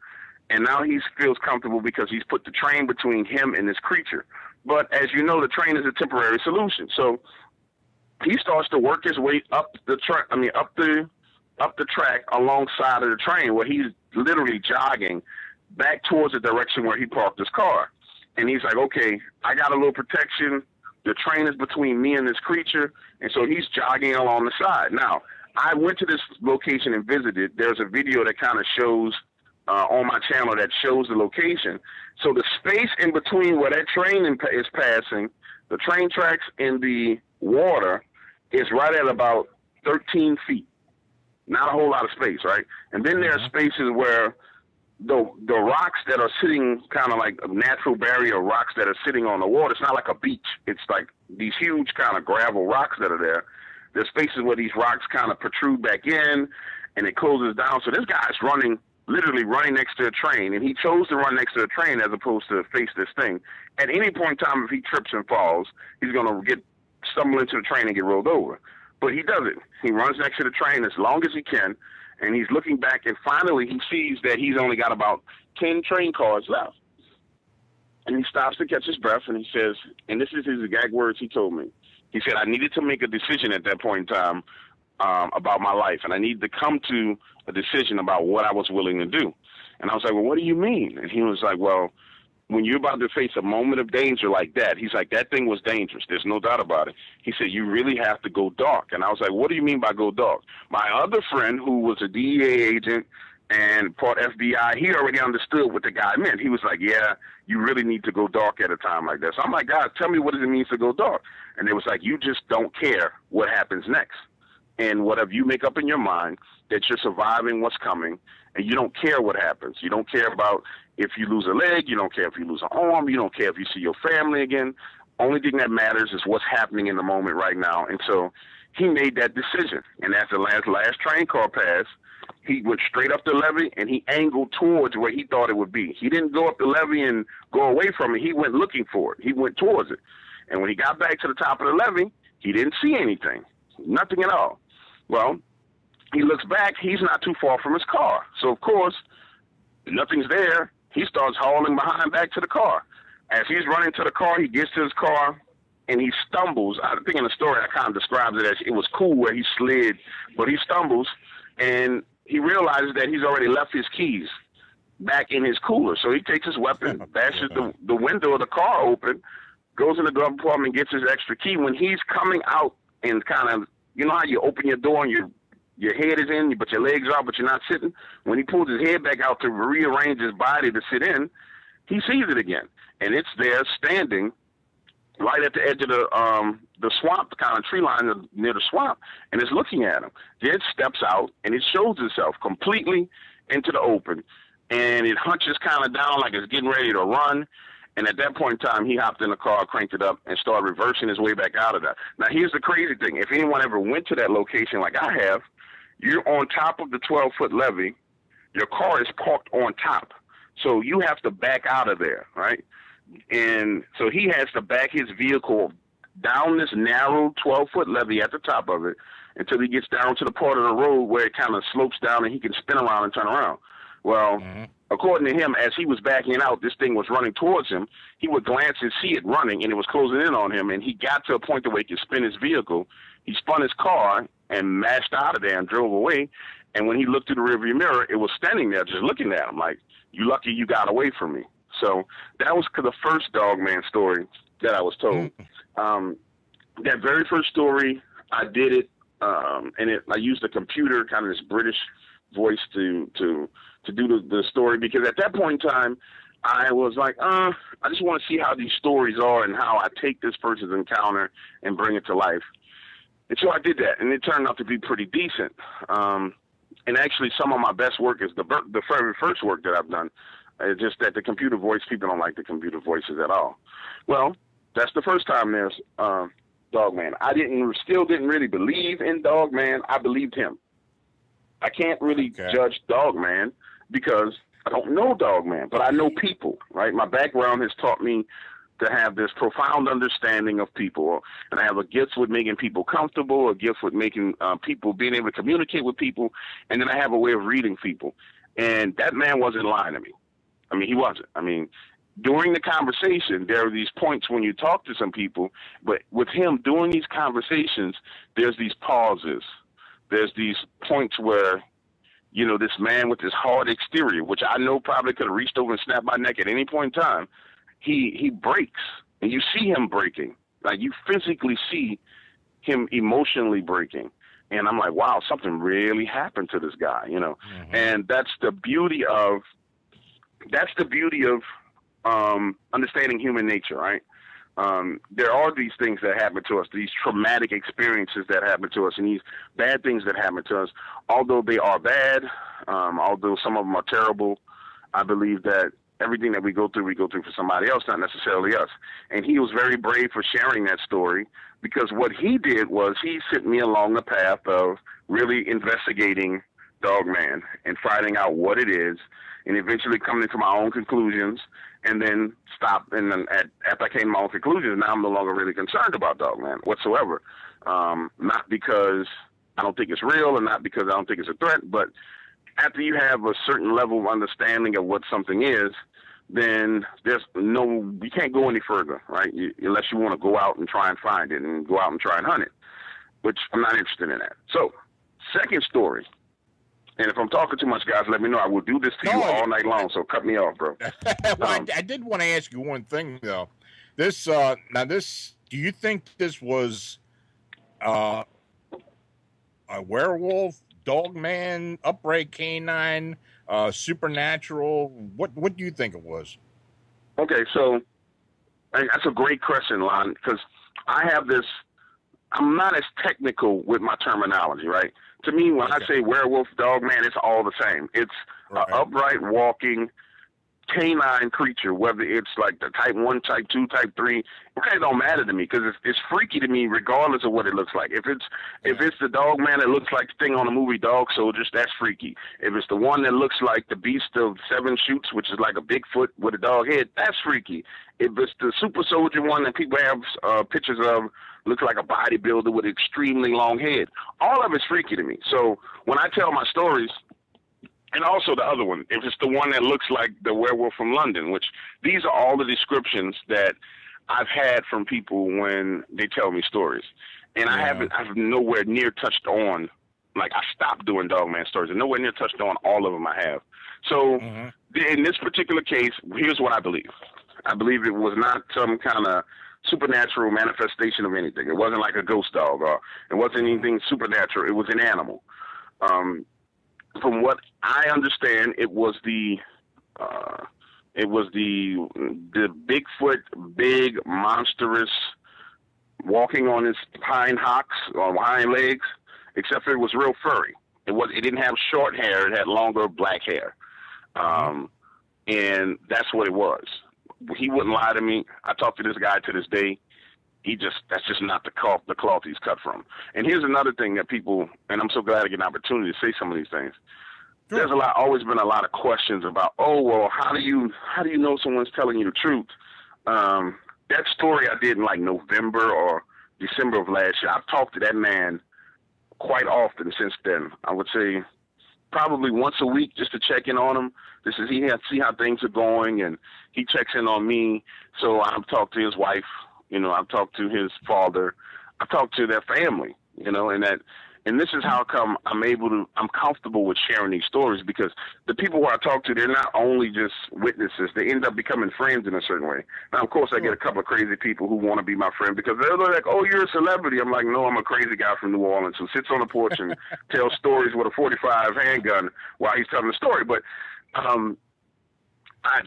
And now he feels comfortable because he's put the train between him and this creature. But as you know, the train is a temporary solution. So he starts to work his way up the track alongside of the train, where he's literally jogging back towards the direction where he parked his car. And he's like, okay, I got a little protection. The train is between me and this creature. And so he's jogging along the side. Now, I went to this location and visited. There's a video that kind of shows on my channel that shows the location. So the space in between where that train is passing, the train tracks and the water, is right at about 13 feet. Not a whole lot of space, right? And then there are spaces where the rocks that are sitting, kind of like a natural barrier rocks that are sitting on the water. It's not like a beach. It's like these huge kind of gravel rocks that are there. There's spaces where these rocks kind of protrude back in, and it closes down. So this guy's literally running next to a train, and he chose to run next to a train as opposed to face this thing. At any point in time, if he trips and falls, he's going to stumble into the train and get rolled over. But he doesn't. He runs next to the train as long as he can, and he's looking back, and finally he sees that he's only got about 10 train cars left. And he stops to catch his breath, and he says, and this is his exact words he told me. He said, I needed to make a decision at that point in time about my life, and I needed to come to a decision about what I was willing to do. And I was like, well, what do you mean? And he was like, well, when you're about to face a moment of danger like that, he's like, that thing was dangerous. There's no doubt about it. He said, you really have to go dark. And I was like, what do you mean by go dark? My other friend, who was a DEA agent and part FBI, he already understood what the guy meant. He was like, yeah, you really need to go dark at a time like that. So I'm like, God, tell me what it means to go dark. And it was like, you just don't care what happens next. And whatever you make up in your mind that you're surviving what's coming, and you don't care what happens. You don't care about if you lose a leg. You don't care if you lose an arm. You don't care if you see your family again. Only thing that matters is what's happening in the moment right now. And so he made that decision. And as the last train car passed, he went straight up the levee, and he angled towards where he thought it would be. He didn't go up the levee and go away from it. He went looking for it. He went towards it. And when he got back to the top of the levee, he didn't see anything, nothing at all. Well, he looks back. He's not too far from his car. So, of course, nothing's there. He starts hauling behind back to the car. As he's running to the car, he gets to his car, and he stumbles. I think in the story I kind of described it as it was cool where he slid, but he stumbles, and he realizes that he's already left his keys back in his cooler. So he takes his weapon, bashes the window of the car open, goes in the glove compartment, gets his extra key. When he's coming out and kind of, you know how you open your door and your head is in, but your legs are, but you're not sitting? When he pulls his head back out to rearrange his body to sit in, he sees it again. And it's there standing right at the edge of the swamp, the kind of tree line near the swamp, and it's looking at him. Then it steps out and it shows itself completely into the open, and it hunches kind of down like it's getting ready to run. And at that point in time, he hopped in the car, cranked it up, and started reversing his way back out of there. Now, here's the crazy thing. If anyone ever went to that location like I have, you're on top of the 12-foot levee. Your car is parked on top. So you have to back out of there, right? And so he has to back his vehicle down this narrow 12-foot levee at the top of it until he gets down to the part of the road where it kind of slopes down and he can spin around and turn around. Well, according to him, as he was backing out, this thing was running towards him. He would glance and see it running, and it was closing in on him, and he got to a point where he could spin his vehicle. He spun his car and mashed out of there and drove away. And when he looked through the rearview mirror, it was standing there just looking at him like, you lucky you got away from me. So that was the first Dogman story that I was told. That very first story, I did it, and I used a computer, kind of this British voice to do the story, because at that point in time, I was like, I just want to see how these stories are and how I take this person's encounter and bring it to life. And so I did that, and it turned out to be pretty decent. And actually, some of my best work is the very first work that I've done. It's just that the computer voice, people don't like the computer voices at all. Well, that's the first time there's Dogman. I still didn't really believe in Dogman. I believed him. I can't really judge Dogman because I don't know Dogman, but I know people, right? My background has taught me to have this profound understanding of people, and I have a gift with making people comfortable, a gift with making people being able to communicate with people, and then I have a way of reading people. And that man wasn't lying to me. I mean, he wasn't. I mean, during the conversation, there are these points when you talk to some people, but with him doing these conversations, there's these pauses. There's these points where, you know, this man with this hard exterior, which I know probably could have reached over and snapped my neck at any point in time, he breaks, and you see him breaking. Like, you physically see him emotionally breaking. And I'm like, wow, something really happened to this guy, you know. And that's the beauty of understanding human nature, right? There are these things that happen to us, these traumatic experiences that happen to us, and these bad things that happen to us. Although they are bad, although some of them are terrible, I believe that everything that we go through for somebody else, not necessarily us. And he was very brave for sharing that story, because what he did was he sent me along the path of really investigating Dogman and finding out what it is, and eventually coming to my own conclusions, and then stop. And then after I came to my own conclusions, now I'm no longer really concerned about Dogman whatsoever. Not because I don't think it's real, and not because I don't think it's a threat, but after you have a certain level of understanding of what something is, then you can't go any further, right? Unless you want to go out and try and find it and go out and try and hunt it, which I'm not interested in that. So, second story. And if I'm talking too much, guys, let me know. I will do this to you all night long, so cut me off, bro. Well, I did want to ask you one thing, though. Do you think this was a werewolf, Dogman, upright canine, supernatural? What do you think it was? Okay, so that's a great question, Lon, because I'm not as technical with my terminology, right? To me, when I say werewolf, Dogman, it's all the same. It's an upright walking canine creature, whether it's like the type 1, type 2, type 3, it really don't matter to me, because it's freaky to me regardless of what it looks like. If it's the Dogman that looks like the thing on the movie Dog Soldiers, that's freaky. If it's the one that looks like the Beast of Seven Shoots, which is like a Bigfoot with a dog head, that's freaky. If it's the super soldier one that people have pictures of, looks like a bodybuilder with an extremely long head, all of it's freaky to me. So when I tell my stories, and also the other one, if it's the one that looks like the werewolf from London, which these are all the descriptions that I've had from people when they tell me stories. And I've nowhere near touched on, like, I stopped doing Dogman stories and nowhere near touched on all of them I have. So in this particular case, here's what I believe. I believe it was not some kind of supernatural manifestation of anything. It wasn't like a ghost dog, or it wasn't anything supernatural. It was an animal. From what I understand, it was the It was the Bigfoot, big, monstrous, walking on his hind hocks, on hind legs, except for it was real furry. It didn't have short hair, it had longer black hair. And that's what it was. He wouldn't lie to me. I talk to this guy to this day. That's just not the cloth he's cut from. And here's another thing that people, and I'm so glad I get an opportunity to say some of these things. Sure. There's always been a lot of questions about, oh, well, how do you know someone's telling you the truth? That story I did in like November or December of last year, I've talked to that man quite often since then. I would say probably once a week just to check in on him. See how things are going, and he checks in on me. So I've talked to his wife. I've talked to his father. I've talked to their family, and this is how come I'm comfortable with sharing these stories, because the people who I talk to, they're not only just witnesses, they end up becoming friends in a certain way. Now, of course, I get a couple of crazy people who want to be my friend because they're like, oh, you're a celebrity. I'm like, no, I'm a crazy guy from New Orleans who sits on the porch and tells stories with a .45 handgun while he's telling the story. But,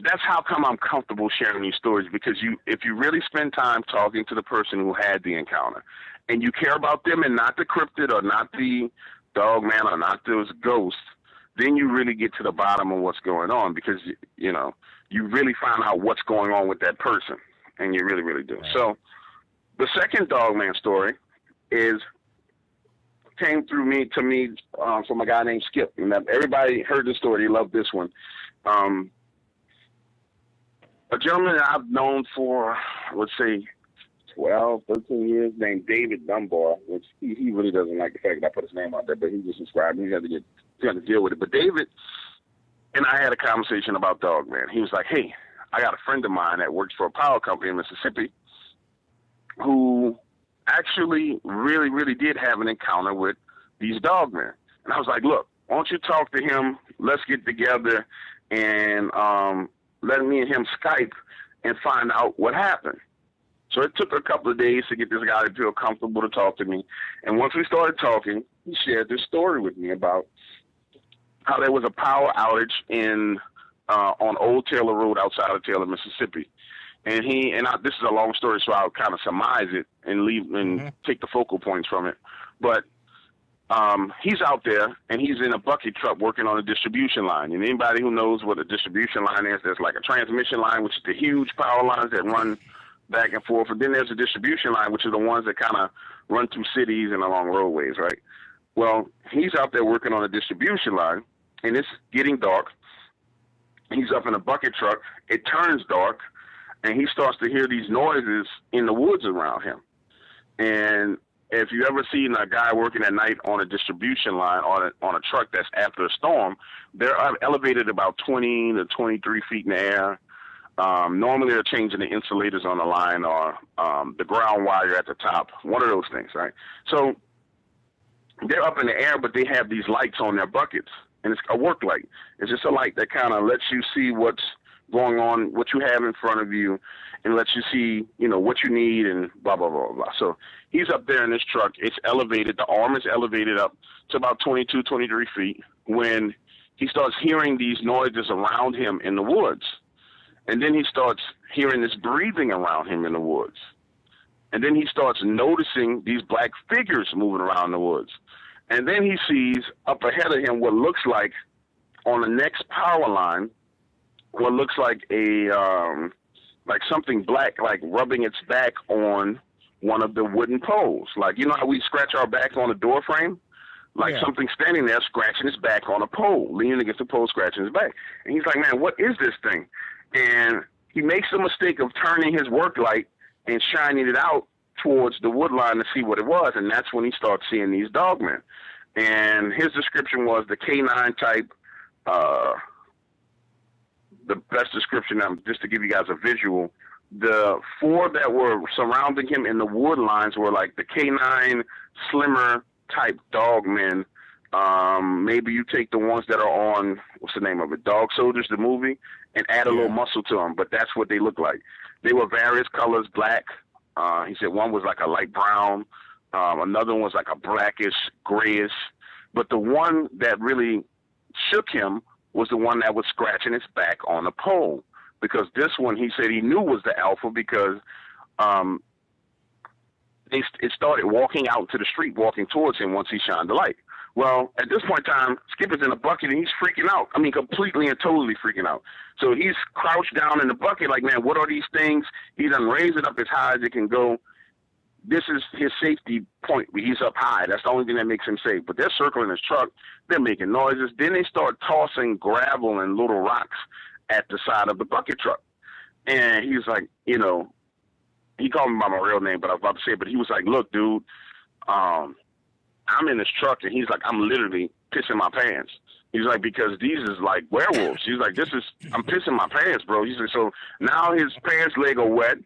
that's how come I'm comfortable sharing these stories, because if you really spend time talking to the person who had the encounter and you care about them and not the cryptid or not the dog man or not those ghosts, then you really get to the bottom of what's going on, because, you really find out what's going on with that person, and you really, really do. Right. So the second dog man story came to me from a guy named Skip. And everybody heard the story. They loved this one. A gentleman that I've known for, let's say, 12, 13 years, named David Dunbar, which he really doesn't like the fact that I put his name out there, but he just subscribed. He had to deal with it. But David and I had a conversation about dog man. He was like, hey, I got a friend of mine that works for a power company in Mississippi who actually really, really did have an encounter with these dog men. And I was like, look, why don't you talk to him? Let's get together and let me and him Skype and find out what happened. So it took a couple of days to get this guy to feel comfortable to talk to me. And once we started talking, he shared this story with me about how there was a power outage on Old Taylor Road outside of Taylor, Mississippi. And this is a long story, so I'll kind of surmise it and take the focal points from it. But he's out there, and he's in a bucket truck working on a distribution line. And anybody who knows what a distribution line is, there's like a transmission line, which is the huge power lines that run back and forth. And then there's a distribution line, which are the ones that kind of run through cities and along roadways, right? Well, he's out there working on a distribution line, and it's getting dark. He's up in a bucket truck. It turns dark, and he starts to hear these noises in the woods around him. And if you ever seen a guy working at night on a distribution line on a truck that's after a storm, they're elevated about 20 to 23 feet in the air. Normally they're changing the insulators on the line or the ground wire at the top, one of those things, right? So they're up in the air, but they have these lights on their buckets, and it's a work light. It's just a light that kind of lets you see what's going on, what you have in front of you, and lets you see, what you need and blah, blah, blah, blah. So he's up there in this truck. It's elevated. The arm is elevated up to about 22, 23 feet when he starts hearing these noises around him in the woods. And then he starts hearing this breathing around him in the woods. And then he starts noticing these black figures moving around the woods. And then he sees up ahead of him what looks like, on the next power line, what looks like like something black, like rubbing its back on one of the wooden poles. Like, how we scratch our back on a door frame? Like something standing there scratching his back on a pole, leaning against the pole, scratching his back. And he's like, man, what is this thing? And he makes the mistake of turning his work light and shining it out towards the wood line to see what it was. And that's when he starts seeing these dogmen. And his description was the canine type, the best description, just to give you guys a visual, the four that were surrounding him in the wood lines were like the canine, slimmer type dog men. Maybe you take the ones that are on, what's the name of it, Dog Soldiers, the movie, and add a little muscle to them, but that's what they look like. They were various colors, black. He said one was like a light brown. Another one was like a blackish, grayish. But the one that really shook him was the one that was scratching its back on a pole. because this one he said he knew was the alpha because um, it started walking out to the street, walking towards him once he shined the light. Well, at this point in time, Skip is in a bucket and he's freaking out. I mean, completely and totally freaking out. So he's crouched down in the bucket like, man, what are these things? He done raised it up as high as it can go. This is his safety point. He's up high. That's the only thing that makes him safe. But they're circling his truck. They're making noises. Then they start tossing gravel and little rocks at the side of the bucket truck. And he's like, you know, he called me by my real name, but I was about to say it. But he was like, look, dude, I'm in this truck. And he's like, I'm literally pissing my pants. He's like, because these is like werewolves. He's like, I'm pissing my pants, bro. He's like, so now his pants leg are wet.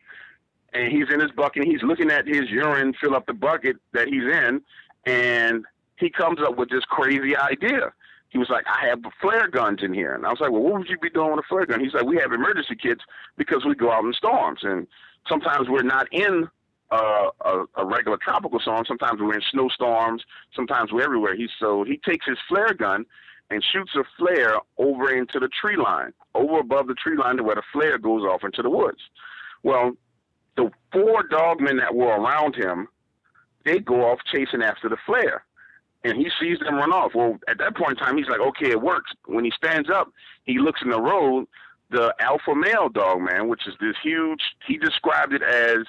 And he's in his bucket, and he's looking at his urine fill up the bucket that he's in, and he comes up with this crazy idea. He was like, I have flare guns in here. And I was like, well, what would you be doing with a flare gun? He's like, we have emergency kits because we go out in storms. And sometimes we're not in a regular tropical storm. Sometimes we're in snowstorms. Sometimes we're everywhere. So he takes his flare gun and shoots a flare over into the tree line, over above the tree line to where the flare goes off into the woods. Well, the 4 dogmen that were around him, they go off chasing after the flare. And he sees them run off. Well, at that point in time, he's like, okay, it works. When he stands up, he looks in the road, the alpha male dog man, which is this huge, he described it as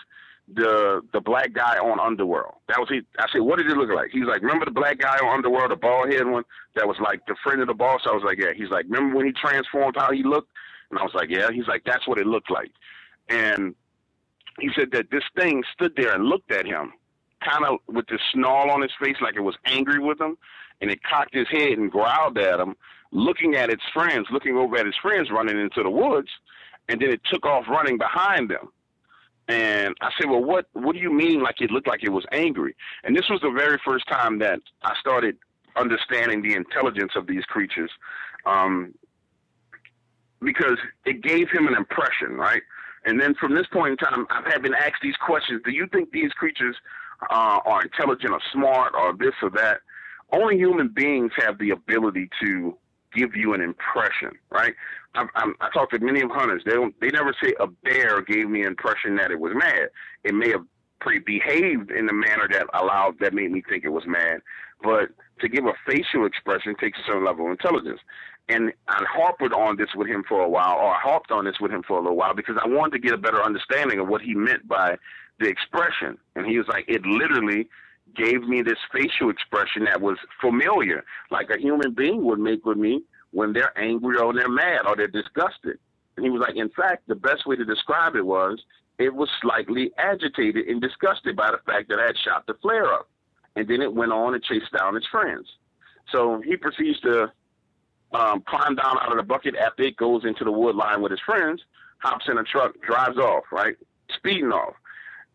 the black guy on Underworld. That was he. I said, what did it look like? He's like, remember the black guy on Underworld, the bald head one that was like the friend of the boss? I was like, yeah. He's like, remember when he transformed, how he looked? And I was like, yeah. He's like, that's what it looked like. And he said that this thing stood there and looked at him, kind of with this snarl on his face, like it was angry with him, and it cocked his head and growled at him, looking at its friends, looking over at his friends running into the woods, and then it took off running behind them. And I said, well, what do you mean like it looked like it was angry? And this was the very first time that I started understanding the intelligence of these creatures, because it gave him an impression, right? And then from this point in time, I've been asked these questions. Do you think these creatures are intelligent or smart or this or that? Only human beings have the ability to give you an impression, right? I talked to many of hunters. They never say a bear gave me an impression that it was mad. It may have behaved in a manner that made me think it was mad. But to give a facial expression takes a certain level of intelligence. And I harped on this with him for a little while because I wanted to get a better understanding of what he meant by the expression. And he was like, it literally gave me this facial expression that was familiar, like a human being would make with me when they're angry or they're mad or they're disgusted. And he was like, in fact, the best way to describe it was slightly agitated and disgusted by the fact that I had shot the flare up. And then it went on and chased down its friends. So he proceeds to climb down out of the bucket after it goes into the wood line with his friends, hops in a truck, drives off, right? Speeding off.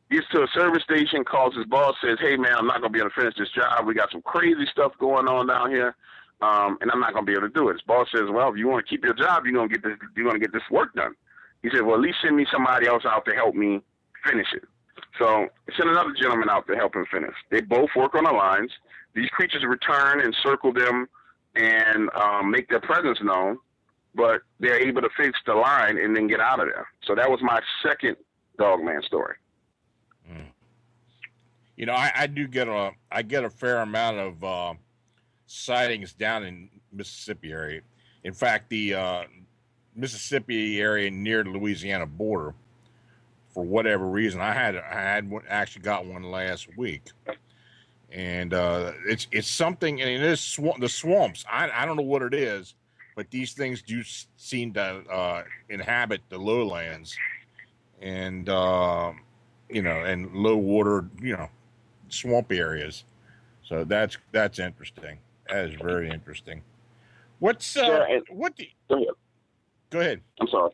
Gets to a service station, calls his boss, says, hey, man, I'm not going to be able to finish this job. We got some crazy stuff going on down here, and I'm not going to be able to do it. His boss says, well, if you want to keep your job, you're going to get this work done. He said, well, at least send me somebody else out to help me finish it. So send another gentleman out to help him finish. They both work on the lines. These creatures return and circle them and make their presence known, but they're able to fix the line and then get out of there. So that was my second Dogman story. You know, I get a fair amount of sightings down in Mississippi area. In fact, the Mississippi area near the Louisiana border, for whatever reason, I actually got one last week, and it's something, and it is the swamps. I don't know what it is, but these things do seem to inhabit the lowlands, and and low water, swamp areas. So that's interesting. That is very interesting. What's what do you, go ahead. I'm sorry.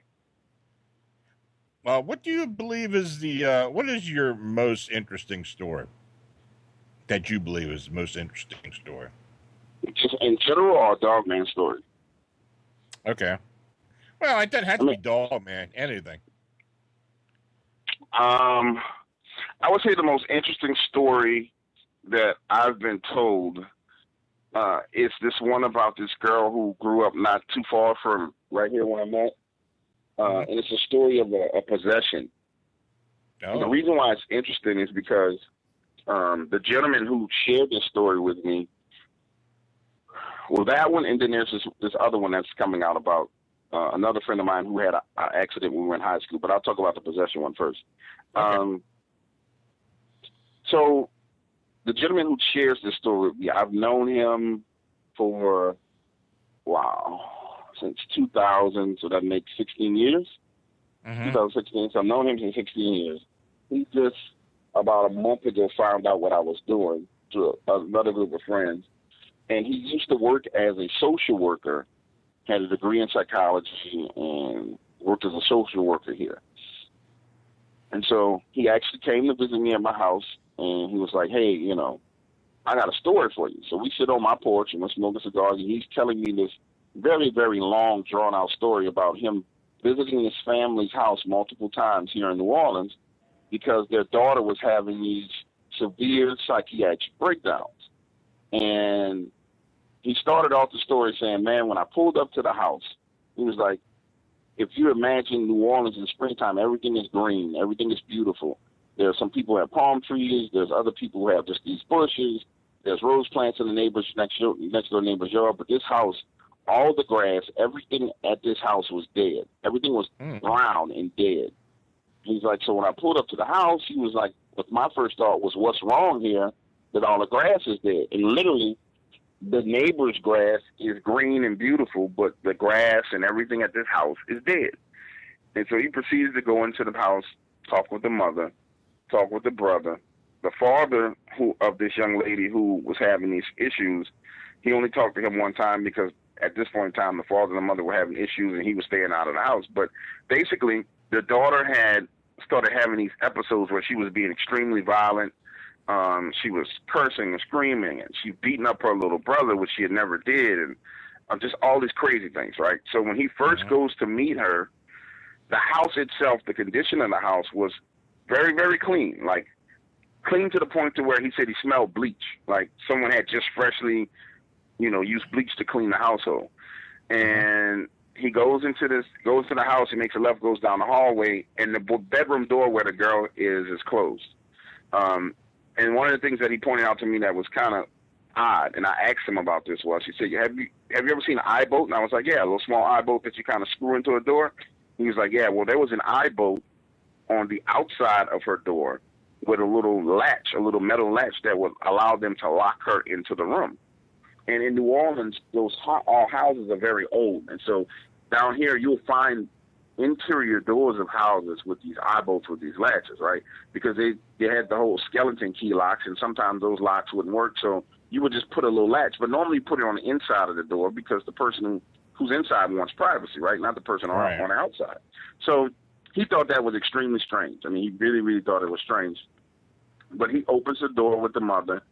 What do you believe is what is your most interesting story that you believe is the most interesting story? Just in general or a Dogman story? Okay. Well, it doesn't have to be Dogman, anything. I would say the most interesting story that I've been told is this one about this girl who grew up not too far from right here where I'm at. Mm-hmm. and it's a story of a possession. And the Oh. reason why it's interesting is because the gentleman who shared this story with me, well, that one, and then there's this other one that's coming out about another friend of mine who had an accident when we were in high school. But I'll talk about the possession one first. Okay. So the gentleman who shares this story with me, I've known him for, since 2000, so that makes 16 years. Mm-hmm. 2016, so I've known him for 16 years. He just, about a month ago, found out what I was doing to another group of friends. And he used to work as a social worker, had a degree in psychology, and worked as a social worker here. And so he actually came to visit me at my house, and he was like, hey, I got a story for you. So we sit on my porch and we're smoking cigars, and he's telling me this very, very long, drawn-out story about him visiting his family's house multiple times here in New Orleans because their daughter was having these severe psychiatric breakdowns. And he started off the story saying, man, when I pulled up to the house, he was like, if you imagine New Orleans in springtime, everything is green, everything is beautiful. There are some people who have palm trees. There's other people who have just these bushes. There's rose plants in the neighbors next door neighbor's yard. But this house, all the grass, everything at this house was dead. Everything was brown and dead. He's like, so when I pulled up to the house, he was like, but my first thought was, what's wrong here that all the grass is dead? And literally, the neighbor's grass is green and beautiful, but the grass and everything at this house is dead. And so he proceeds to go into the house, talk with the mother, talk with the brother. The father of this young lady who was having these issues, he only talked to him one time because at this point in time, the father and the mother were having issues and he was staying out of the house. But basically, the daughter had started having these episodes where she was being extremely violent. She was cursing and screaming, and she beating up her little brother, which she had never did, and just all these crazy things, right? So when he first goes to meet her, the house itself, the condition of the house was very, very clean, like clean to the point to where he said he smelled bleach, like someone had just freshly, used bleach to clean the household. And he goes to the house, he makes a left, goes down the hallway, and the bedroom door where the girl is closed. And one of the things that he pointed out to me that was kind of odd, and I asked him about this, was he said, have you ever seen an eye boat? And I was like, yeah, a little small eye boat that you kind of screw into a door. He was like, yeah, well, there was an eye boat on the outside of her door with a little metal latch that would allow them to lock her into the room. And in New Orleans, all houses are very old. And so down here, you'll find interior doors of houses with these eye bolts with these latches, right? Because they had the whole skeleton key locks, and sometimes those locks wouldn't work. So you would just put a little latch, but normally you put it on the inside of the door because the person who's inside wants privacy, right? Not the person on the outside. So he thought that was extremely strange. I mean, he really, really thought it was strange. But he opens the door with the mother,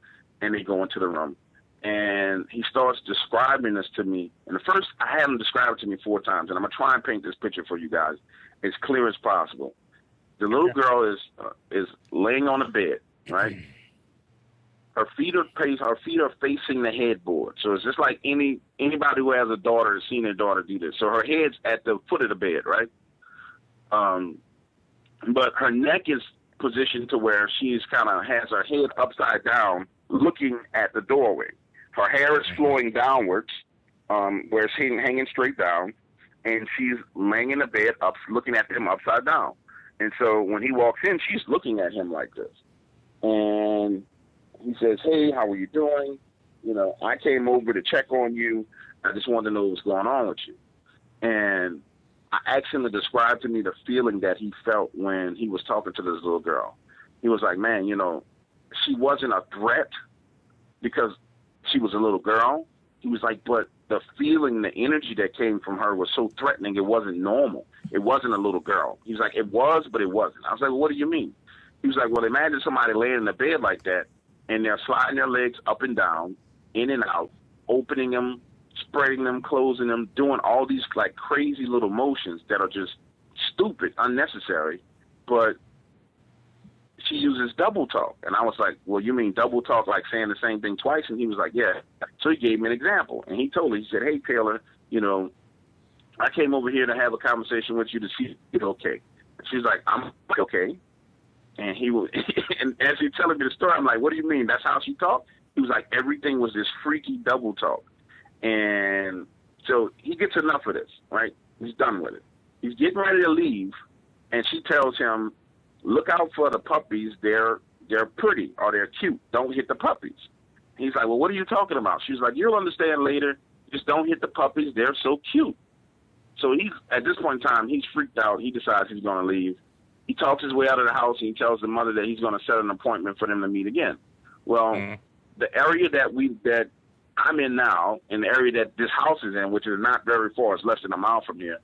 and they go into the room. And he starts describing this to me. And first, I had him describe it to me 4 times. And I'm going to try and paint this picture for you guys as clear as possible. The little girl is laying on a bed, right? Her feet are facing the headboard. So it's just like anybody who has a daughter has seen their daughter do this. So her head's at the foot of the bed, right? But her neck is positioned to where she's kind of has her head upside down looking at the doorway. Her hair is flowing downwards, where it's hanging straight down, and she's laying in the bed looking at him upside down. And so when he walks in, she's looking at him like this. And he says, hey, how are you doing? I came over to check on you. I just wanted to know what's going on with you. And I asked him to describe to me the feeling that he felt when he was talking to this little girl. He was like, man, she wasn't a threat because she was a little girl. He was like, but the feeling, the energy that came from her was so threatening, it wasn't normal. It wasn't a little girl. He was like, it was, but it wasn't. I was like, well, what do you mean? He was like, well, imagine somebody laying in the bed like that, and they're sliding their legs up and down, in and out, opening them, spreading them, closing them, doing all these like crazy little motions that are just stupid, unnecessary, but she uses double talk. And I was like, well, you mean double talk like saying the same thing twice? And he was like, yeah. So he gave me an example. And he told me, he said, hey, Taylor, I came over here to have a conversation with you to see if it's okay. She's like, I'm okay. And he was, and as he's telling me the story, I'm like, what do you mean? That's how she talked? He was like, everything was this freaky double talk. And so he gets enough of this, right? He's done with it. He's getting ready to leave, and she tells him, look out for the puppies. They're pretty or they're cute. Don't hit the puppies. He's like, well, what are you talking about? She's like, you'll understand later. Just don't hit the puppies. They're so cute. So he's, at this point in time, he's freaked out. He decides he's going to leave. He talks his way out of the house, and he tells the mother that he's going to set an appointment for them to meet again. Well, the area that I'm in now, in the area that this house is in, which is not very far, it's less than a mile from here,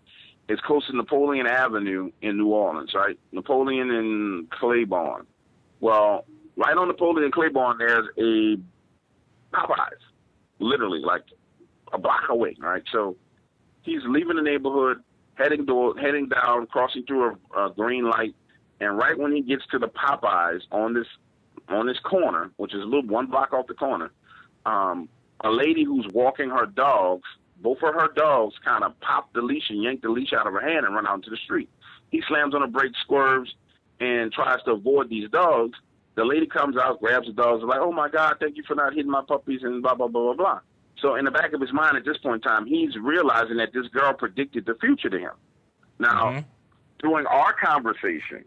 is close to Napoleon Avenue in New Orleans, right? Napoleon and Claiborne. Well, right on Napoleon and Claiborne, there's a Popeyes, literally like a block away, right? So he's leaving the neighborhood, heading down, crossing through a green light, and right when he gets to the Popeyes on this corner, which is a little 1 block off the corner, a lady who's walking her dogs, both of her dogs kind of pop the leash and yank the leash out of her hand and run out into the street. He slams on the brakes, swerves, and tries to avoid these dogs. The lady comes out, grabs the dogs, and like, oh my God, thank you for not hitting my puppies, and blah, blah, blah, blah, blah. So in the back of his mind at this point in time, he's realizing that this girl predicted the future to him. Now, during our conversation,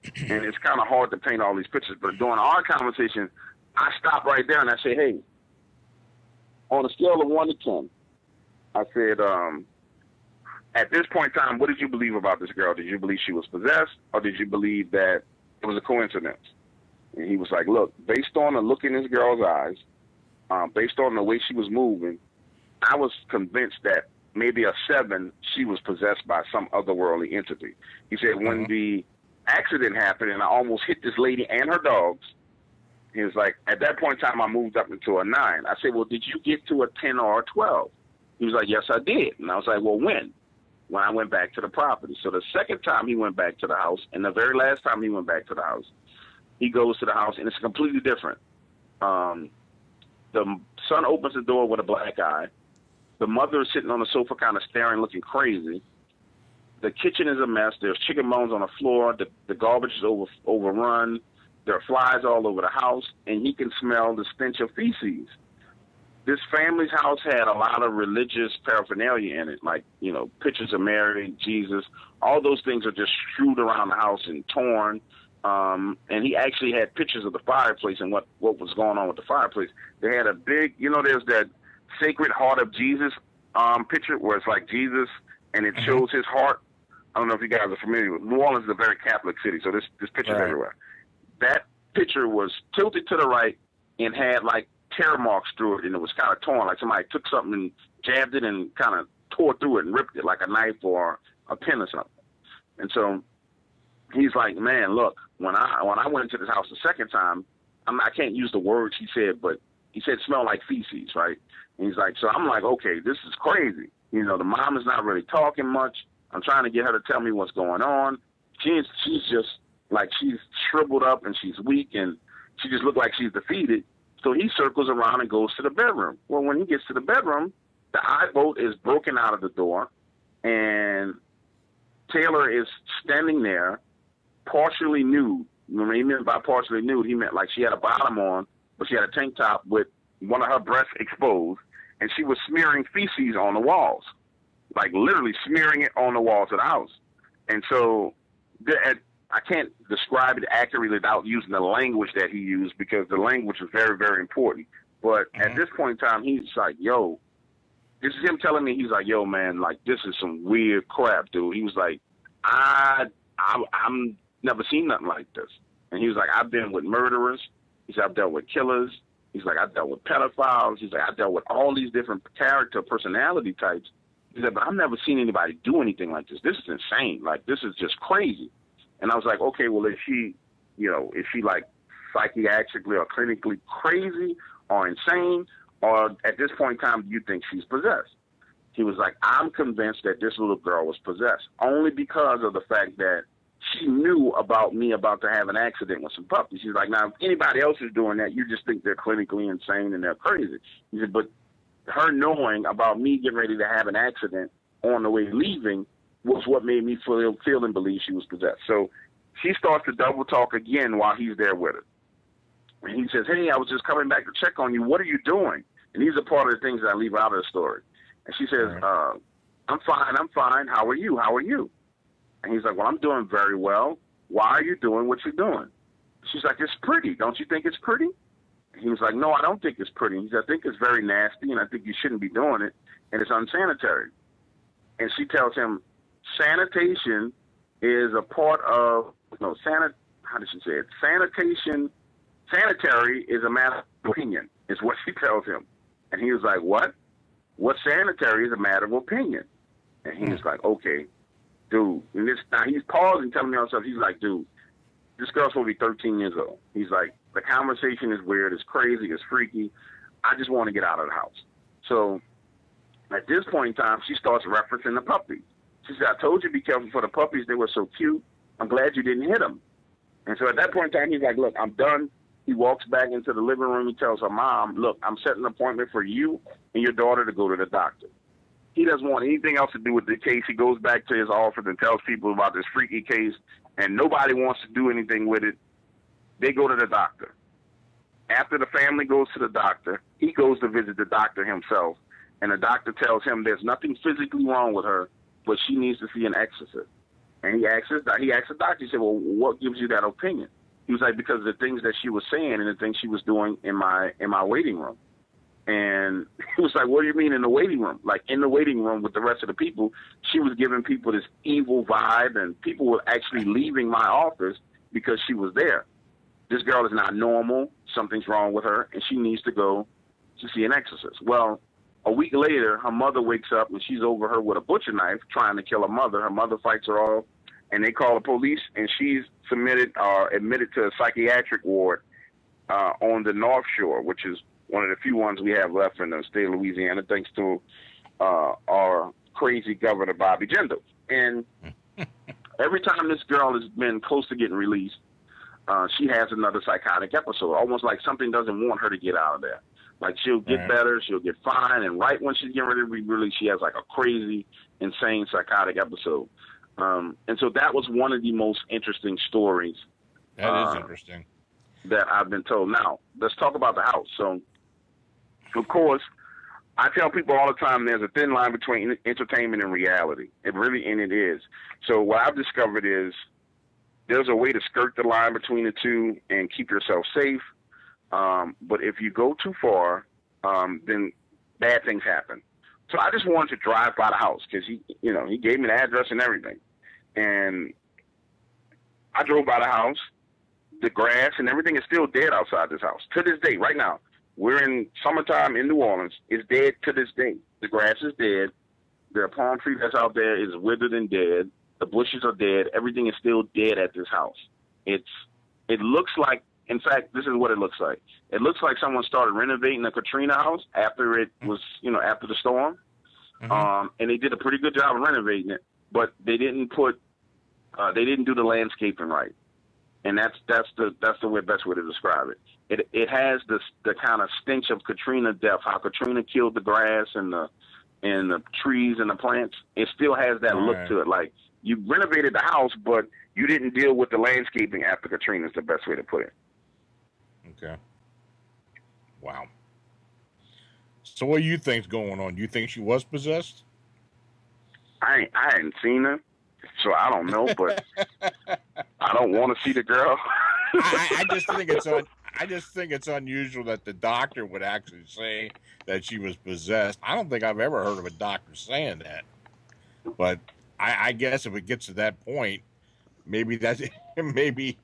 and it's kind of hard to paint all these pictures, but during our conversation, I stop right there and I say, hey, on a scale of 1 to 10, I said, at this point in time, what did you believe about this girl? Did you believe she was possessed, or did you believe that it was a coincidence? And he was like, look, based on the look in this girl's eyes, based on the way she was moving, I was convinced that maybe a 7, she was possessed by some otherworldly entity. He said, when the accident happened and I almost hit this lady and her dogs, he was like, at that point in time, I moved up into a 9. I said, well, did you get to a 10 or a 12? He was like, yes, I did. And I was like, well, when? When I went back to the property. So the second time he went back to the house, and the very last time he went back to the house, he goes to the house, and it's completely different. The son opens the door with a black eye. The mother is sitting on the sofa kind of staring, looking crazy. The kitchen is a mess. There's chicken bones on the floor. The garbage is overrun. There are flies all over the house, and he can smell the stench of feces. This family's house had a lot of religious paraphernalia in it, like, you know, pictures of Mary, Jesus. All those things are just strewed around the house and torn. And he actually had pictures of the fireplace and what was going on with the fireplace. They had a big, you know, there's that Sacred Heart of Jesus picture where it's like Jesus and it shows his heart. I don't know if you guys are familiar with New Orleans is a very Catholic city, so this picture's everywhere. That picture was tilted to the right and had like tear marks through it, and it was kind of torn, like somebody took something and jabbed it and kind of tore through it and ripped it like a knife or a pen or something. And so he's like, man, look, when I went into this house the second time, I can't use the words he said, but he said it smelled like feces, right? And he's like, so I'm like, okay, this is crazy. You know, the mom is not really talking much. I'm trying to get her to tell me what's going on. She's just like, she's shriveled up and she's weak and she just looked like she's defeated. So he circles around and goes to the bedroom. Well, when he gets to the bedroom, the eye bolt is broken out of the door, and Taylor is standing there, partially nude. When he meant by partially nude, he meant like she had a bottom on, but she had a tank top with one of her breasts exposed, and she was smearing feces on the walls, like literally smearing it on the walls of the house. And so I can't describe it accurately without using the language that he used, because the language is very, very important. But at this point in time, he's like, yo, this is him telling me, he's like, yo, man, like, this is some weird crap, dude. He was like, I'm never seen nothing like this. And he was like, I've been with murderers. He said, I've dealt with killers. He's like, I've dealt with pedophiles. He's like, I've dealt with all these different character personality types. He said, but I've never seen anybody do anything like this. This is insane. Like, this is just crazy. And I was like, okay, well, is she like psychiatrically or clinically crazy or insane? Or at this point in time, do you think she's possessed? He was like, I'm convinced that this little girl was possessed, only because of the fact that she knew about me about to have an accident with some puppies. She's like, now, if anybody else is doing that, you just think they're clinically insane and they're crazy. He said, but her knowing about me getting ready to have an accident on the way leaving was what made me feel and believe she was possessed. So she starts to double talk again while he's there with her. And he says, hey, I was just coming back to check on you. What are you doing? And these are part of the things that I leave out of the story. And she says, I'm fine. How are you? And he's like, well, I'm doing very well. Why are you doing what you're doing? She's like, it's pretty. Don't you think it's pretty? He was like, no, I don't think it's pretty. He said, I think it's very nasty, and I think you shouldn't be doing it, and it's unsanitary. And she tells him, sanitation is a part of, how did she say it? Sanitary is a matter of opinion, is what she tells him. And he was like, what? What sanitary is a matter of opinion? And he was like, okay, dude. And now he's pausing, telling me all stuff. He's like, dude, this girl's supposed to be 13 years old. He's like, the conversation is weird, it's crazy, it's freaky. I just want to get out of the house. So at this point in time, she starts referencing the puppies. She said, I told you to be careful for the puppies. They were so cute. I'm glad you didn't hit them. And so at that point in time, he's like, look, I'm done. He walks back into the living room. He tells her mom, look, I'm setting an appointment for you and your daughter to go to the doctor. He doesn't want anything else to do with the case. He goes back to his office and tells people about this freaky case, and nobody wants to do anything with it. They go to the doctor. After the family goes to the doctor, he goes to visit the doctor himself, and the doctor tells him there's nothing physically wrong with her, but she needs to see an exorcist. And he asked the doctor, he said, well, what gives you that opinion? He was like, because of the things that she was saying and the things she was doing in my waiting room. And he was like, what do you mean in the waiting room? Like, in the waiting room with the rest of the people, she was giving people this evil vibe, and people were actually leaving my office because she was there. This girl is not normal. Something's wrong with her, and she needs to go to see an exorcist. Well, a week later, her mother wakes up, and she's over her with a butcher knife trying to kill her mother. Her mother fights her off, and they call the police, and she's admitted to a psychiatric ward on the North Shore, which is one of the few ones we have left in the state of Louisiana, thanks to our crazy governor, Bobby Jindal. And every time this girl has been close to getting released, she has another psychotic episode, almost like something doesn't want her to get out of there. Like, she'll get better, she'll get fine, and right when she's getting ready to be released, she has like a crazy, insane psychotic episode. And so that was one of the most interesting stories. That is interesting. That I've been told. Now, let's talk about the house. So, of course, I tell people all the time there's a thin line between entertainment and reality. It is. So what I've discovered is there's a way to skirt the line between the two and keep yourself safe. But if you go too far, then bad things happen. So I just wanted to drive by the house because he gave me the address and everything. And I drove by the house. The grass and everything is still dead outside this house to this day. Right now, we're in summertime in New Orleans. It's dead to this day. The grass is dead. The palm tree that's out there is withered and dead. The bushes are dead. Everything is still dead at this house. It looks like, in fact, this is what it looks like. It looks like someone started renovating the Katrina house after it was, after the storm. Mm-hmm. And they did a pretty good job of renovating it, but they didn't do the landscaping right. And that's the best way to describe it. It has the kind of stench of Katrina death, how Katrina killed the grass and the trees and the plants. It still has that look to it. Like, you renovated the house, but you didn't deal with the landscaping after Katrina is the best way to put it. Okay. Wow. So what do you think's going on? Do you think she was possessed? I hadn't seen her, so I don't know, but I don't want to see the girl. I just think it's unusual that the doctor would actually say that she was possessed. I don't think I've ever heard of a doctor saying that. But I guess if it gets to that point, maybe that's maybe.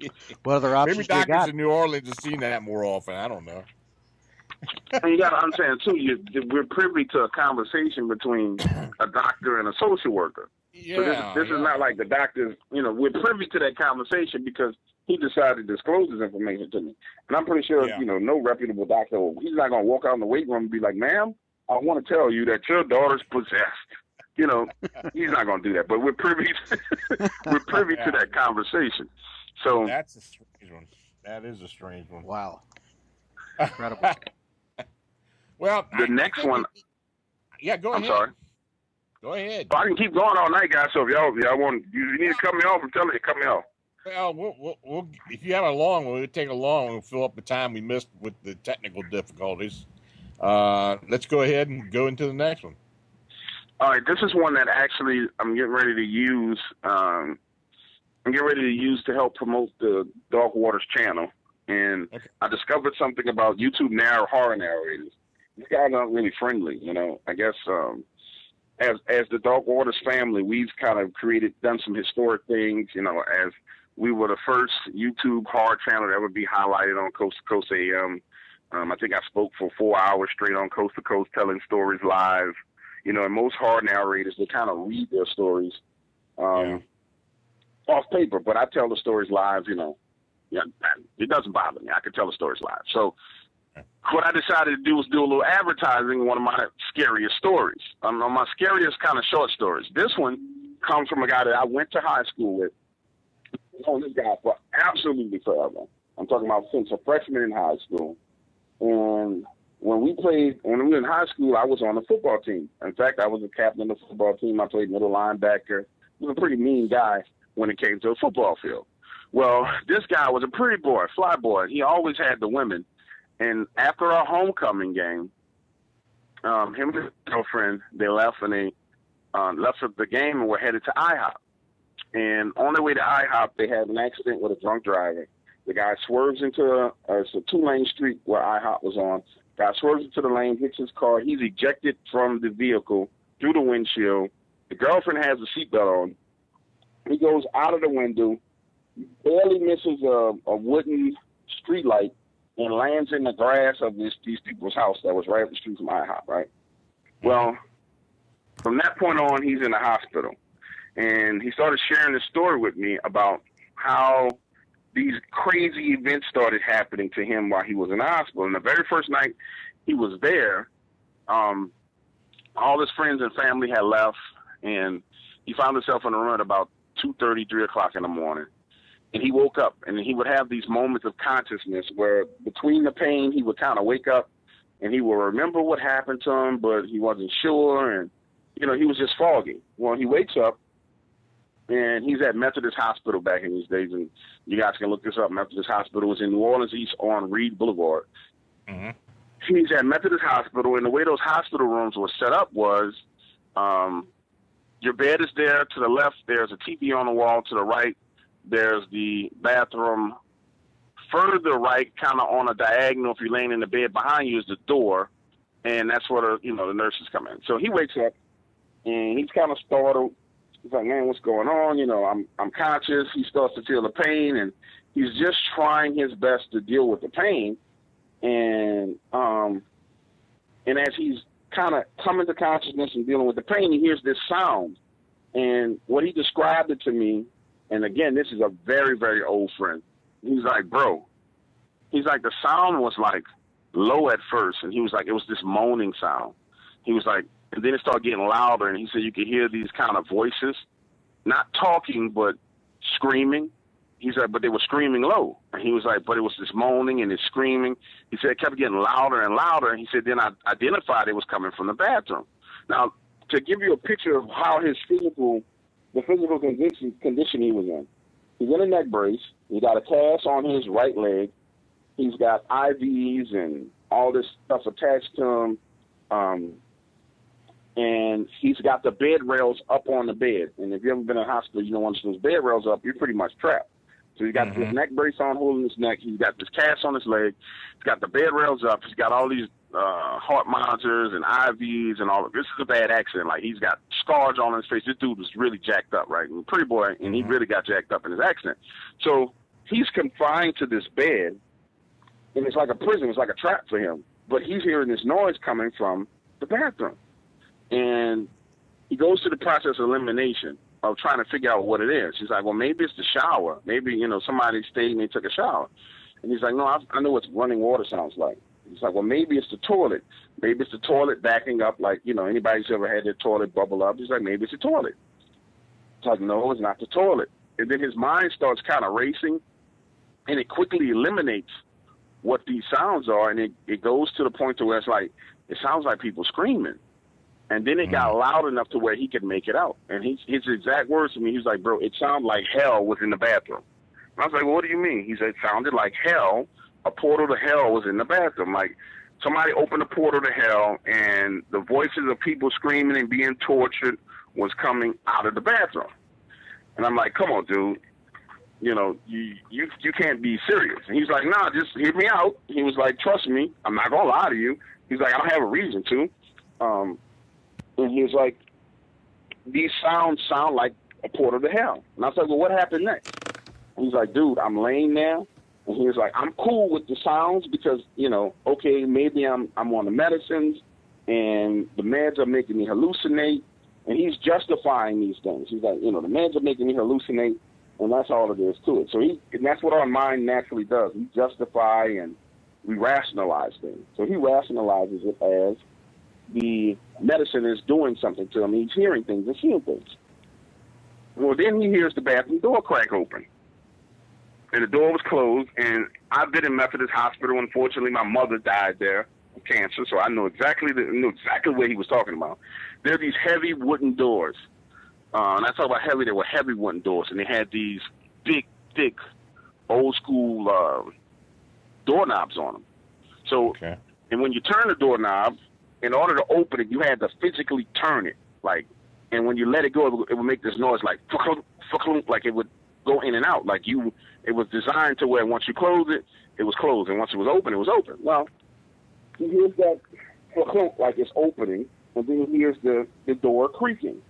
What other options maybe doctors in New Orleans have seen that more often. I don't know. And you got to understand too. We're privy to a conversation between a doctor and a social worker. Yeah, so this is not like the doctors. We're privy to that conversation because he decided to disclose this information to me. And I'm pretty sure, no reputable doctor, he's not going to walk out in the weight room and be like, ma'am, I want to tell you that your daughter's possessed. He's not going to do that. But we're privy to that conversation. So that's a strange one. That is a strange one. Wow. Incredible. Well, the next one. Yeah, go ahead. I'm sorry. Go ahead. I can keep going all night, guys. So if y'all want, you need to cut me off. I'm telling you, cut me off. Well, if you have a long one, we'll take a long one. We'll fill up the time we missed with the technical difficulties. Let's go ahead and go into the next one. All right, this is one that actually I'm getting ready to use. I'm getting ready to use to help promote the Dark Waters channel. And Okay. I discovered something about YouTube horror narrators. These guys aren't really friendly, you know. I guess as the Dark Waters family, we've kind of done some historic things, you know, as we were the first YouTube horror channel that would be highlighted on Coast to Coast AM. I think I spoke for 4 hours straight on Coast to Coast telling stories live. You know, and most horror narrators, they kind of read their stories off paper, but I tell the stories live, you know. Yeah, it doesn't bother me. I can tell the stories live. So what I decided to do was do a little advertising on one of my scariest stories. On my scariest kind of short stories. This one comes from a guy that I went to high school with. I've known this guy for absolutely forever. I'm talking about since a freshman in high school. And when we were in high school, I was on the football team. In fact, I was the captain of the football team. I played middle linebacker. He was a pretty mean guy when it came to a football field. Well, this guy was a pretty boy, fly boy. He always had the women. And after our homecoming game, him and his girlfriend, they left and they left the game and were headed to IHOP. And on their way to IHOP, they had an accident with a drunk driver. The guy swerves into it's a 2-lane street where IHOP was on. Guy swerves into the lane, hits his car. He's ejected from the vehicle through the windshield. The girlfriend has a seatbelt on. He goes out of the window, barely misses a wooden street light, and lands in the grass of these people's house that was right up the street from IHOP, right? Well, from that point on, he's in the hospital. And he started sharing this story with me about how these crazy events started happening to him while he was in the hospital. And the very first night he was there, all his friends and family had left, and he found himself in a room at about 2:30, 3 o'clock in the morning. And he woke up, and he would have these moments of consciousness where between the pain, he would kind of wake up, and he would remember what happened to him, but he wasn't sure, and, you know, he was just foggy. Well, he wakes up, and he's at Methodist Hospital back in these days, and you guys can look this up. Methodist Hospital was in New Orleans East on Reed Boulevard. Mm-hmm. He's at Methodist Hospital, and the way those hospital rooms were set up was your bed is there to the left, there's a TV on the wall to the right, there's the bathroom further right, kind of on a diagonal. If you're laying in the bed, behind you is the door, and that's where the nurses come in. So he wakes up, and he's kind of startled. He's like, man, what's going on? You know, I'm conscious. He starts to feel the pain, and he's just trying his best to deal with the pain. And as he's kind of coming to consciousness and dealing with the pain, he hears this sound. And what he described it to me, and again, this is a very, very old friend. He's like, bro, he's like, the sound was like low at first, and he was like, it was this moaning sound. He was like, and then it started getting louder, and he said you could hear these kind of voices, not talking, but screaming. He said, but they were screaming low. And he was like, but it was this moaning and this screaming. He said it kept getting louder and louder, and he said then I identified it was coming from the bathroom. Now, to give you a picture of how the physical condition he was in, he's in a neck brace. He got a cast on his right leg. He's got IVs and all this stuff attached to him. And he's got the bed rails up on the bed. And if you've ever been in a hospital, you know, once those bed rails up, you're pretty much trapped. So he's got this neck brace on holding his neck. He's got this cast on his leg. He's got the bed rails up. He's got all these heart monitors and IVs and all of this. Is a bad accident. Like, he's got scars on his face. This dude was really jacked up, right? And pretty boy, and he really got jacked up in his accident. So he's confined to this bed, and it's like a prison. It's like a trap for him. But he's hearing this noise coming from the bathroom. And he goes through the process of elimination of trying to figure out what it is. He's like, well, maybe it's the shower. Maybe, you know, somebody stayed and they took a shower. And he's like, no, I know what running water sounds like. He's like, well, maybe it's the toilet. Maybe it's the toilet backing up, like, you know, anybody's ever had their toilet bubble up. He's like, maybe it's the toilet. It's like, no, it's not the toilet. And then his mind starts kind of racing, and it quickly eliminates what these sounds are, and it goes to the point to where it's like, it sounds like people screaming. And then it got loud enough to where he could make it out. And his exact words to me, he was like, bro, it sounded like hell was in the bathroom. And I was like, well, what do you mean? He said, it sounded like hell. A portal to hell was in the bathroom. Like somebody opened a portal to hell, and the voices of people screaming and being tortured was coming out of the bathroom. And I'm like, come on, dude. You know, you can't be serious. And he's like, nah, just hear me out. He was like, trust me, I'm not going to lie to you. He's like, I don't have a reason to. And he was like, these sounds sound like a portal to hell. And I was like, well, what happened next? And he's like, dude, I'm laying there. And he was like, I'm cool with the sounds because, you know, okay, maybe I'm on the medicines and the meds are making me hallucinate. And he's justifying these things. He's like, you know, the meds are making me hallucinate, and that's all it is to it. So and that's what our mind naturally does. We justify and we rationalize things. So he rationalizes it as the medicine is doing something to him. He's hearing things and seeing things. Well, then he hears the bathroom door crack open. And the door was closed, and I've been in Methodist Hospital. Unfortunately, my mother died there of cancer, so I knew exactly what he was talking about. There are these heavy wooden doors. And I talk about heavy, they were heavy wooden doors, and they had these big, thick, old-school doorknobs on them. So, and when you turn the doorknob, in order to open it, you had to physically turn it, like, and when you let it go, it would make this noise like, like it would go in and out, like it was designed to where once you close it, it was closed, and once it was open, it was open. Well, he hears that like it's opening, and then he hears the door creaking.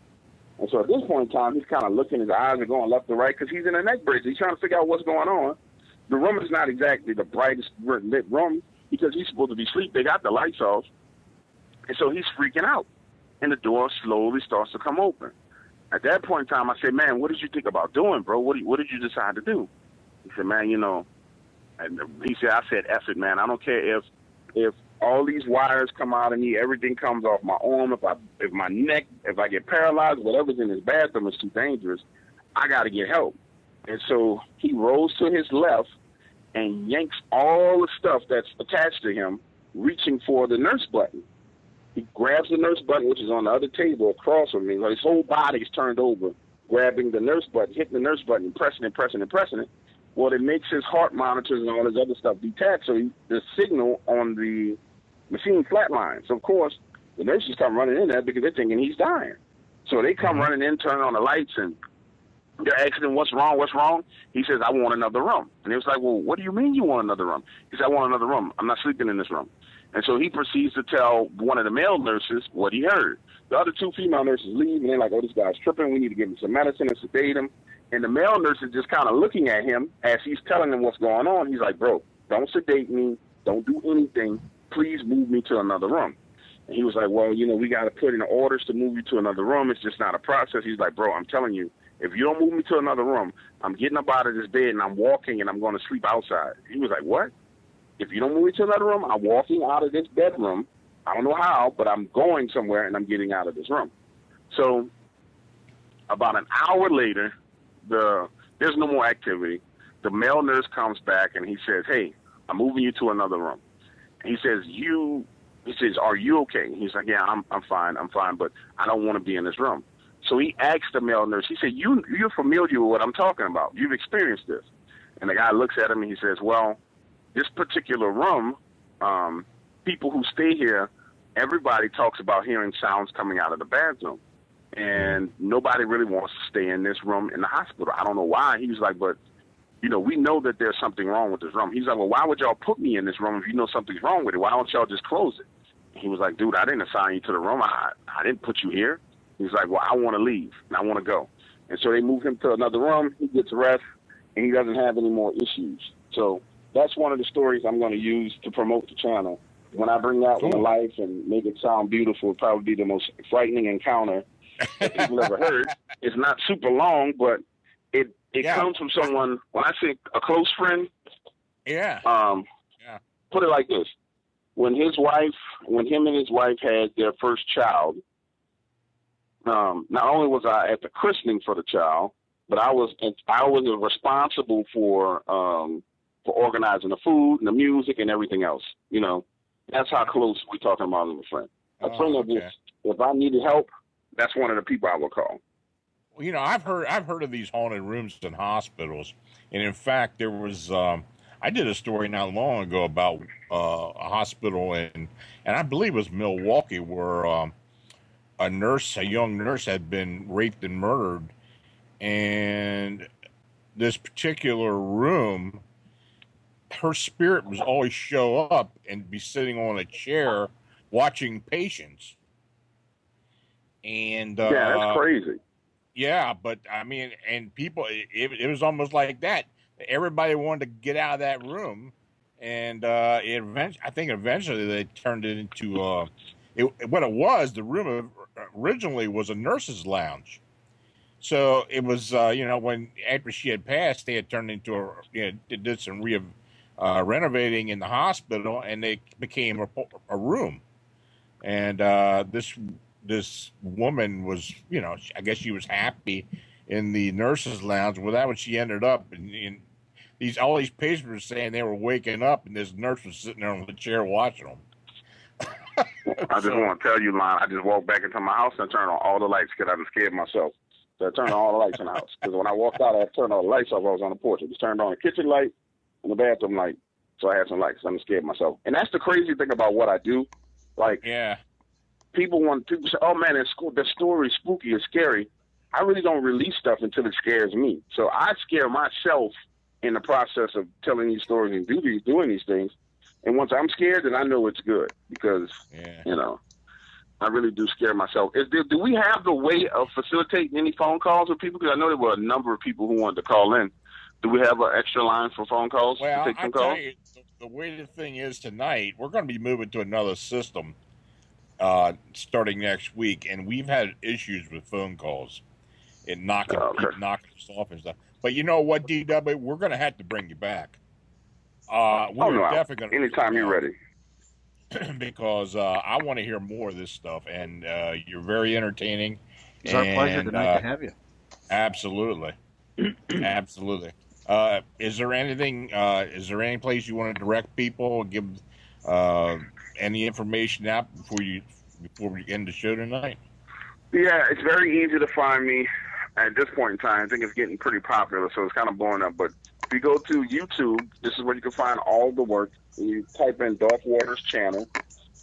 And so at this point in time, he's kind of looking, his eyes are going left to right because he's in a neck brace. He's trying to figure out what's going on. The room is not exactly the brightest lit room because he's supposed to be asleep. They got the lights off. And so he's freaking out. And the door slowly starts to come open. At that point in time, I said, man, what did you think about doing, bro? What did you decide to do? He said, man, you know, and I said, F it, man. I don't care if all these wires come out of me, everything comes off my arm, if my neck, if I get paralyzed, whatever's in his bathroom is too dangerous, I got to get help. And so he rolls to his left and yanks all the stuff that's attached to him, reaching for the nurse button. He grabs the nurse button, which is on the other table across from me. Like his whole body is turned over, grabbing the nurse button, hitting the nurse button, pressing it. Well, it makes his heart monitors and all his other stuff detach, so the signal on the machine flatlines. So, of course, the nurses come running in there because they're thinking he's dying. So they come running in, turn on the lights, and they're asking him, what's wrong? He says, I want another room. And it was like, well, what do you mean you want another room? He said, I want another room. I'm not sleeping in this room. And so he proceeds to tell one of the male nurses what he heard. The other two female nurses leave, and they're like, oh, this guy's tripping. We need to give him some medicine and sedate him. And the male nurse is just kind of looking at him as he's telling him what's going on. He's like, bro, don't sedate me. Don't do anything. Please move me to another room. And he was like, well, you know, we got to put in orders to move you to another room. It's just not a process. He's like, bro, I'm telling you, if you don't move me to another room, I'm getting up out of this bed and I'm walking and I'm going to sleep outside. He was like, what? If you don't move me to another room, I'm walking out of this bedroom. I don't know how, but I'm going somewhere and I'm getting out of this room. So about an hour later, there's no more activity. The male nurse comes back and he says, hey, I'm moving you to another room. He says, are you okay? He's like, yeah, I'm fine, but I don't want to be in this room. So he asked the male nurse, he said, you're familiar with what I'm talking about. You've experienced this. And the guy looks at him and he says, well, this particular room, people who stay here, everybody talks about hearing sounds coming out of the bathroom. And nobody really wants to stay in this room in the hospital. I don't know why. He was like, but, you know, we know that there's something wrong with this room. He's like, well, why would y'all put me in this room if you know something's wrong with it? Why don't y'all just close it? And he was like, dude, I didn't assign you to the room. I didn't put you here. He's like, well, I want to leave, and I want to go. And so they move him to another room. He gets rest, and he doesn't have any more issues. So that's one of the stories I'm going to use to promote the channel. When I bring that one to life and make it sound beautiful, it'll probably be the most frightening encounter that people ever heard. It's not super long, but it comes from someone, when I say a close friend, put it like this. When him and his wife had their first child, not only was I at the christening for the child, but I was responsible for organizing the food and the music and everything else. You know, that's how close we're talking about as a friend. A friend of this if I needed help, that's one of the people I would call. Well, I've heard of these haunted rooms in hospitals, and in fact, there was I did a story not long ago about a hospital and I believe it was Milwaukee, where a young nurse, had been raped and murdered, and this particular room, her spirit was always show up and be sitting on a chair watching patients, and Yeah, that's crazy. yeah, but I mean, and people, it was almost like that. Everybody wanted to get out of that room, and I think eventually they turned it into what it was. The room originally was a nurse's lounge, so it was when after she had passed, they had turned into they did some renovating in the hospital, and they became a room, and this woman was, I guess she was happy in the nurses' lounge. Well, that was she ended up, and all these patients were saying they were waking up, and this nurse was sitting there on the chair watching them. I just want to tell you, Lon, I just walked back into my house and turned on all the lights because I was scared myself. So I turned on all the lights in the house because when I walked out, I turned all the lights off. I was on the porch. I just turned on the kitchen light and the bathroom light, so I had some lights. I'm scared myself, and that's the crazy thing about what I do. Like, yeah. People say, "Oh man, the story's spooky, it's scary." I really don't release stuff until it scares me. So I scare myself in the process of telling these stories and doing these things. And once I'm scared, then I know it's good because I really do scare myself. Do we have the way of facilitating any phone calls with people? Because I know there were a number of people who wanted to call in. Do we have an extra line for phone calls Well, to take some I tell calls? you, the way the thing is tonight, we're going to be moving to another system starting next week, and we've had issues with phone calls and keep knocking us off and stuff. But you know what, DW, we're going to have to bring you back. We're definitely going to. Anytime you're ready. Because I want to hear more of this stuff, and you're very entertaining. It's our pleasure tonight to have you. Absolutely, absolutely. Is there anything? Is there any place you want to direct people? Give any information out before we end the show tonight? Yeah, it's very easy to find me at this point in time. I think it's getting pretty popular, so it's kind of blowing up. But if you go to YouTube, this is where you can find all the work. You type in Dark Waters channel,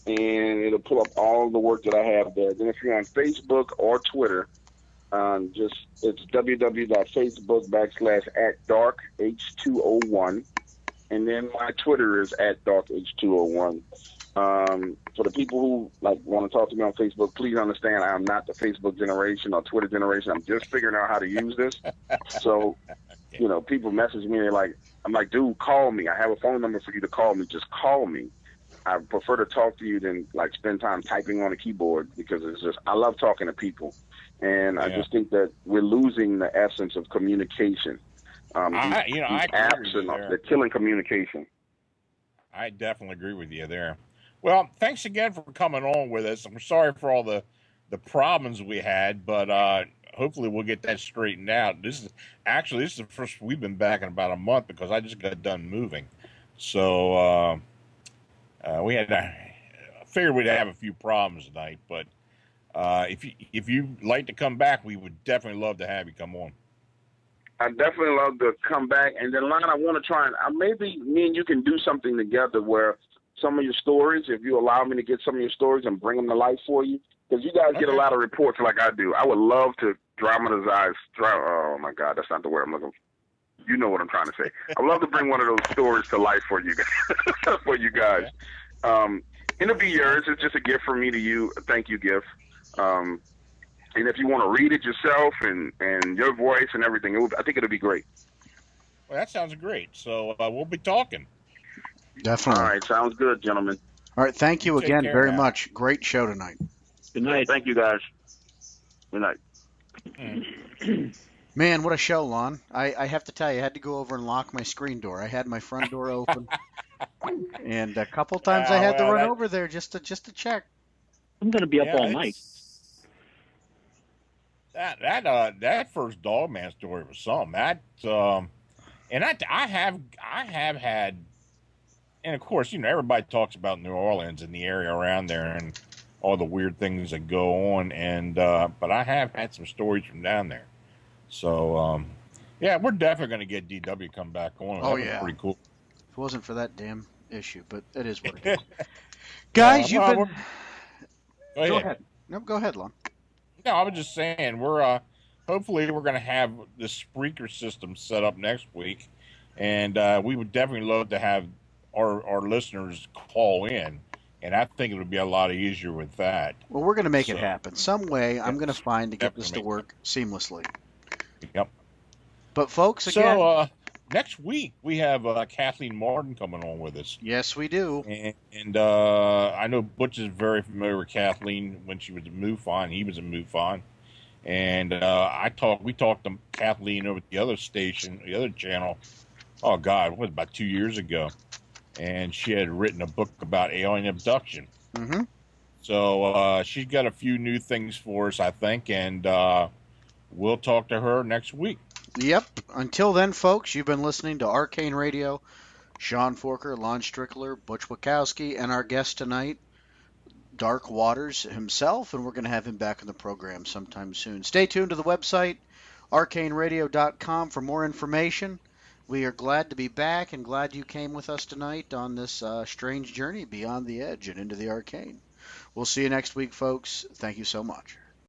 and it'll pull up all the work that I have there. Then if you're on Facebook or Twitter, it's www.facebook.com/@darkh201, and then my Twitter is @darkh201. For the people who want to talk to me on Facebook, please understand I am not the Facebook generation or Twitter generation. I'm just figuring out how to use this. So, people message me. I'm like, dude, call me. I have a phone number for you to call me. Just call me. I prefer to talk to you than spend time typing on a keyboard because I love talking to people. And I just think that we're losing the essence of communication. I apps they're killing communication. I definitely agree with you there. Well, thanks again for coming on with us. I'm sorry for all the problems we had, but hopefully we'll get that straightened out. This is the first we've been back in about a month because I just got done moving. So we had figured we'd have a few problems tonight, but if you'd like to come back, we would definitely love to have you come on. I definitely love to come back. And then, Lon, I want to try and maybe me and you can do something together where some of your stories, if you allow me to get some of your stories and bring them to life for you, because you guys get a lot of reports like I do. I would love to dramatize. Oh, my God, that's not the word I'm looking for. You know what I'm trying to say. I would love to bring one of those stories to life for you guys. It'll be yours. It's just a gift from me to you, a thank you gift. And if you want to read it yourself and your voice and everything, I think it'll be great. Well, that sounds great. So we'll be talking. Definitely. All right. Sounds good, gentlemen. All right. Thank you again very much. Great show tonight. Good night. Thank you, guys. Good night. Man, what a show, Lon. I have to tell you, I had to go over and lock my screen door. I had my front door open. And a couple times I had to run over there just to check. I'm going to be up all night. That first Dogman story was something. And I have had, and of course, everybody talks about New Orleans and the area around there, and all the weird things that go on. And but I have had some stories from down there. So yeah, we're definitely going to get DW come back on. Oh That was yeah. pretty cool. If it wasn't for that damn issue, but it is what it is. Yeah, Guys, you've well, been. go Go ahead. ahead. No, go ahead, Lon. No, I was just saying we're hopefully we're going to have the Spreaker system set up next week, and we would definitely love to have our listeners call in, and I think it would be a lot easier with that. Well, we're going to make it So happen. Some way I'm going to yes, find to get this to definitely. work seamlessly. Yep. But, folks, So again, next week we have Kathleen Martin coming on with us, yes, we do. and I know Butch is very familiar with Kathleen when she was at MUFON. He was at MUFON. And we talked to Kathleen over at the other station, the other channel. Oh God, what was it, about 2 years ago? And she had written a book about alien abduction. Mm-hmm. So she's got a few new things for us, I think, and we'll talk to her next week. Yep. Until then, folks, you've been listening to Arcane Radio. Sean Forker, Lon Strickler, Butch Wachowski, and our guest tonight, Dark Waters himself, and we're going to have him back in the program sometime soon. Stay tuned to the website, arcaneradio.com, for more information. We are glad to be back and glad you came with us tonight on this strange journey beyond the edge and into the arcane. We'll see you next week, folks. Thank you so much.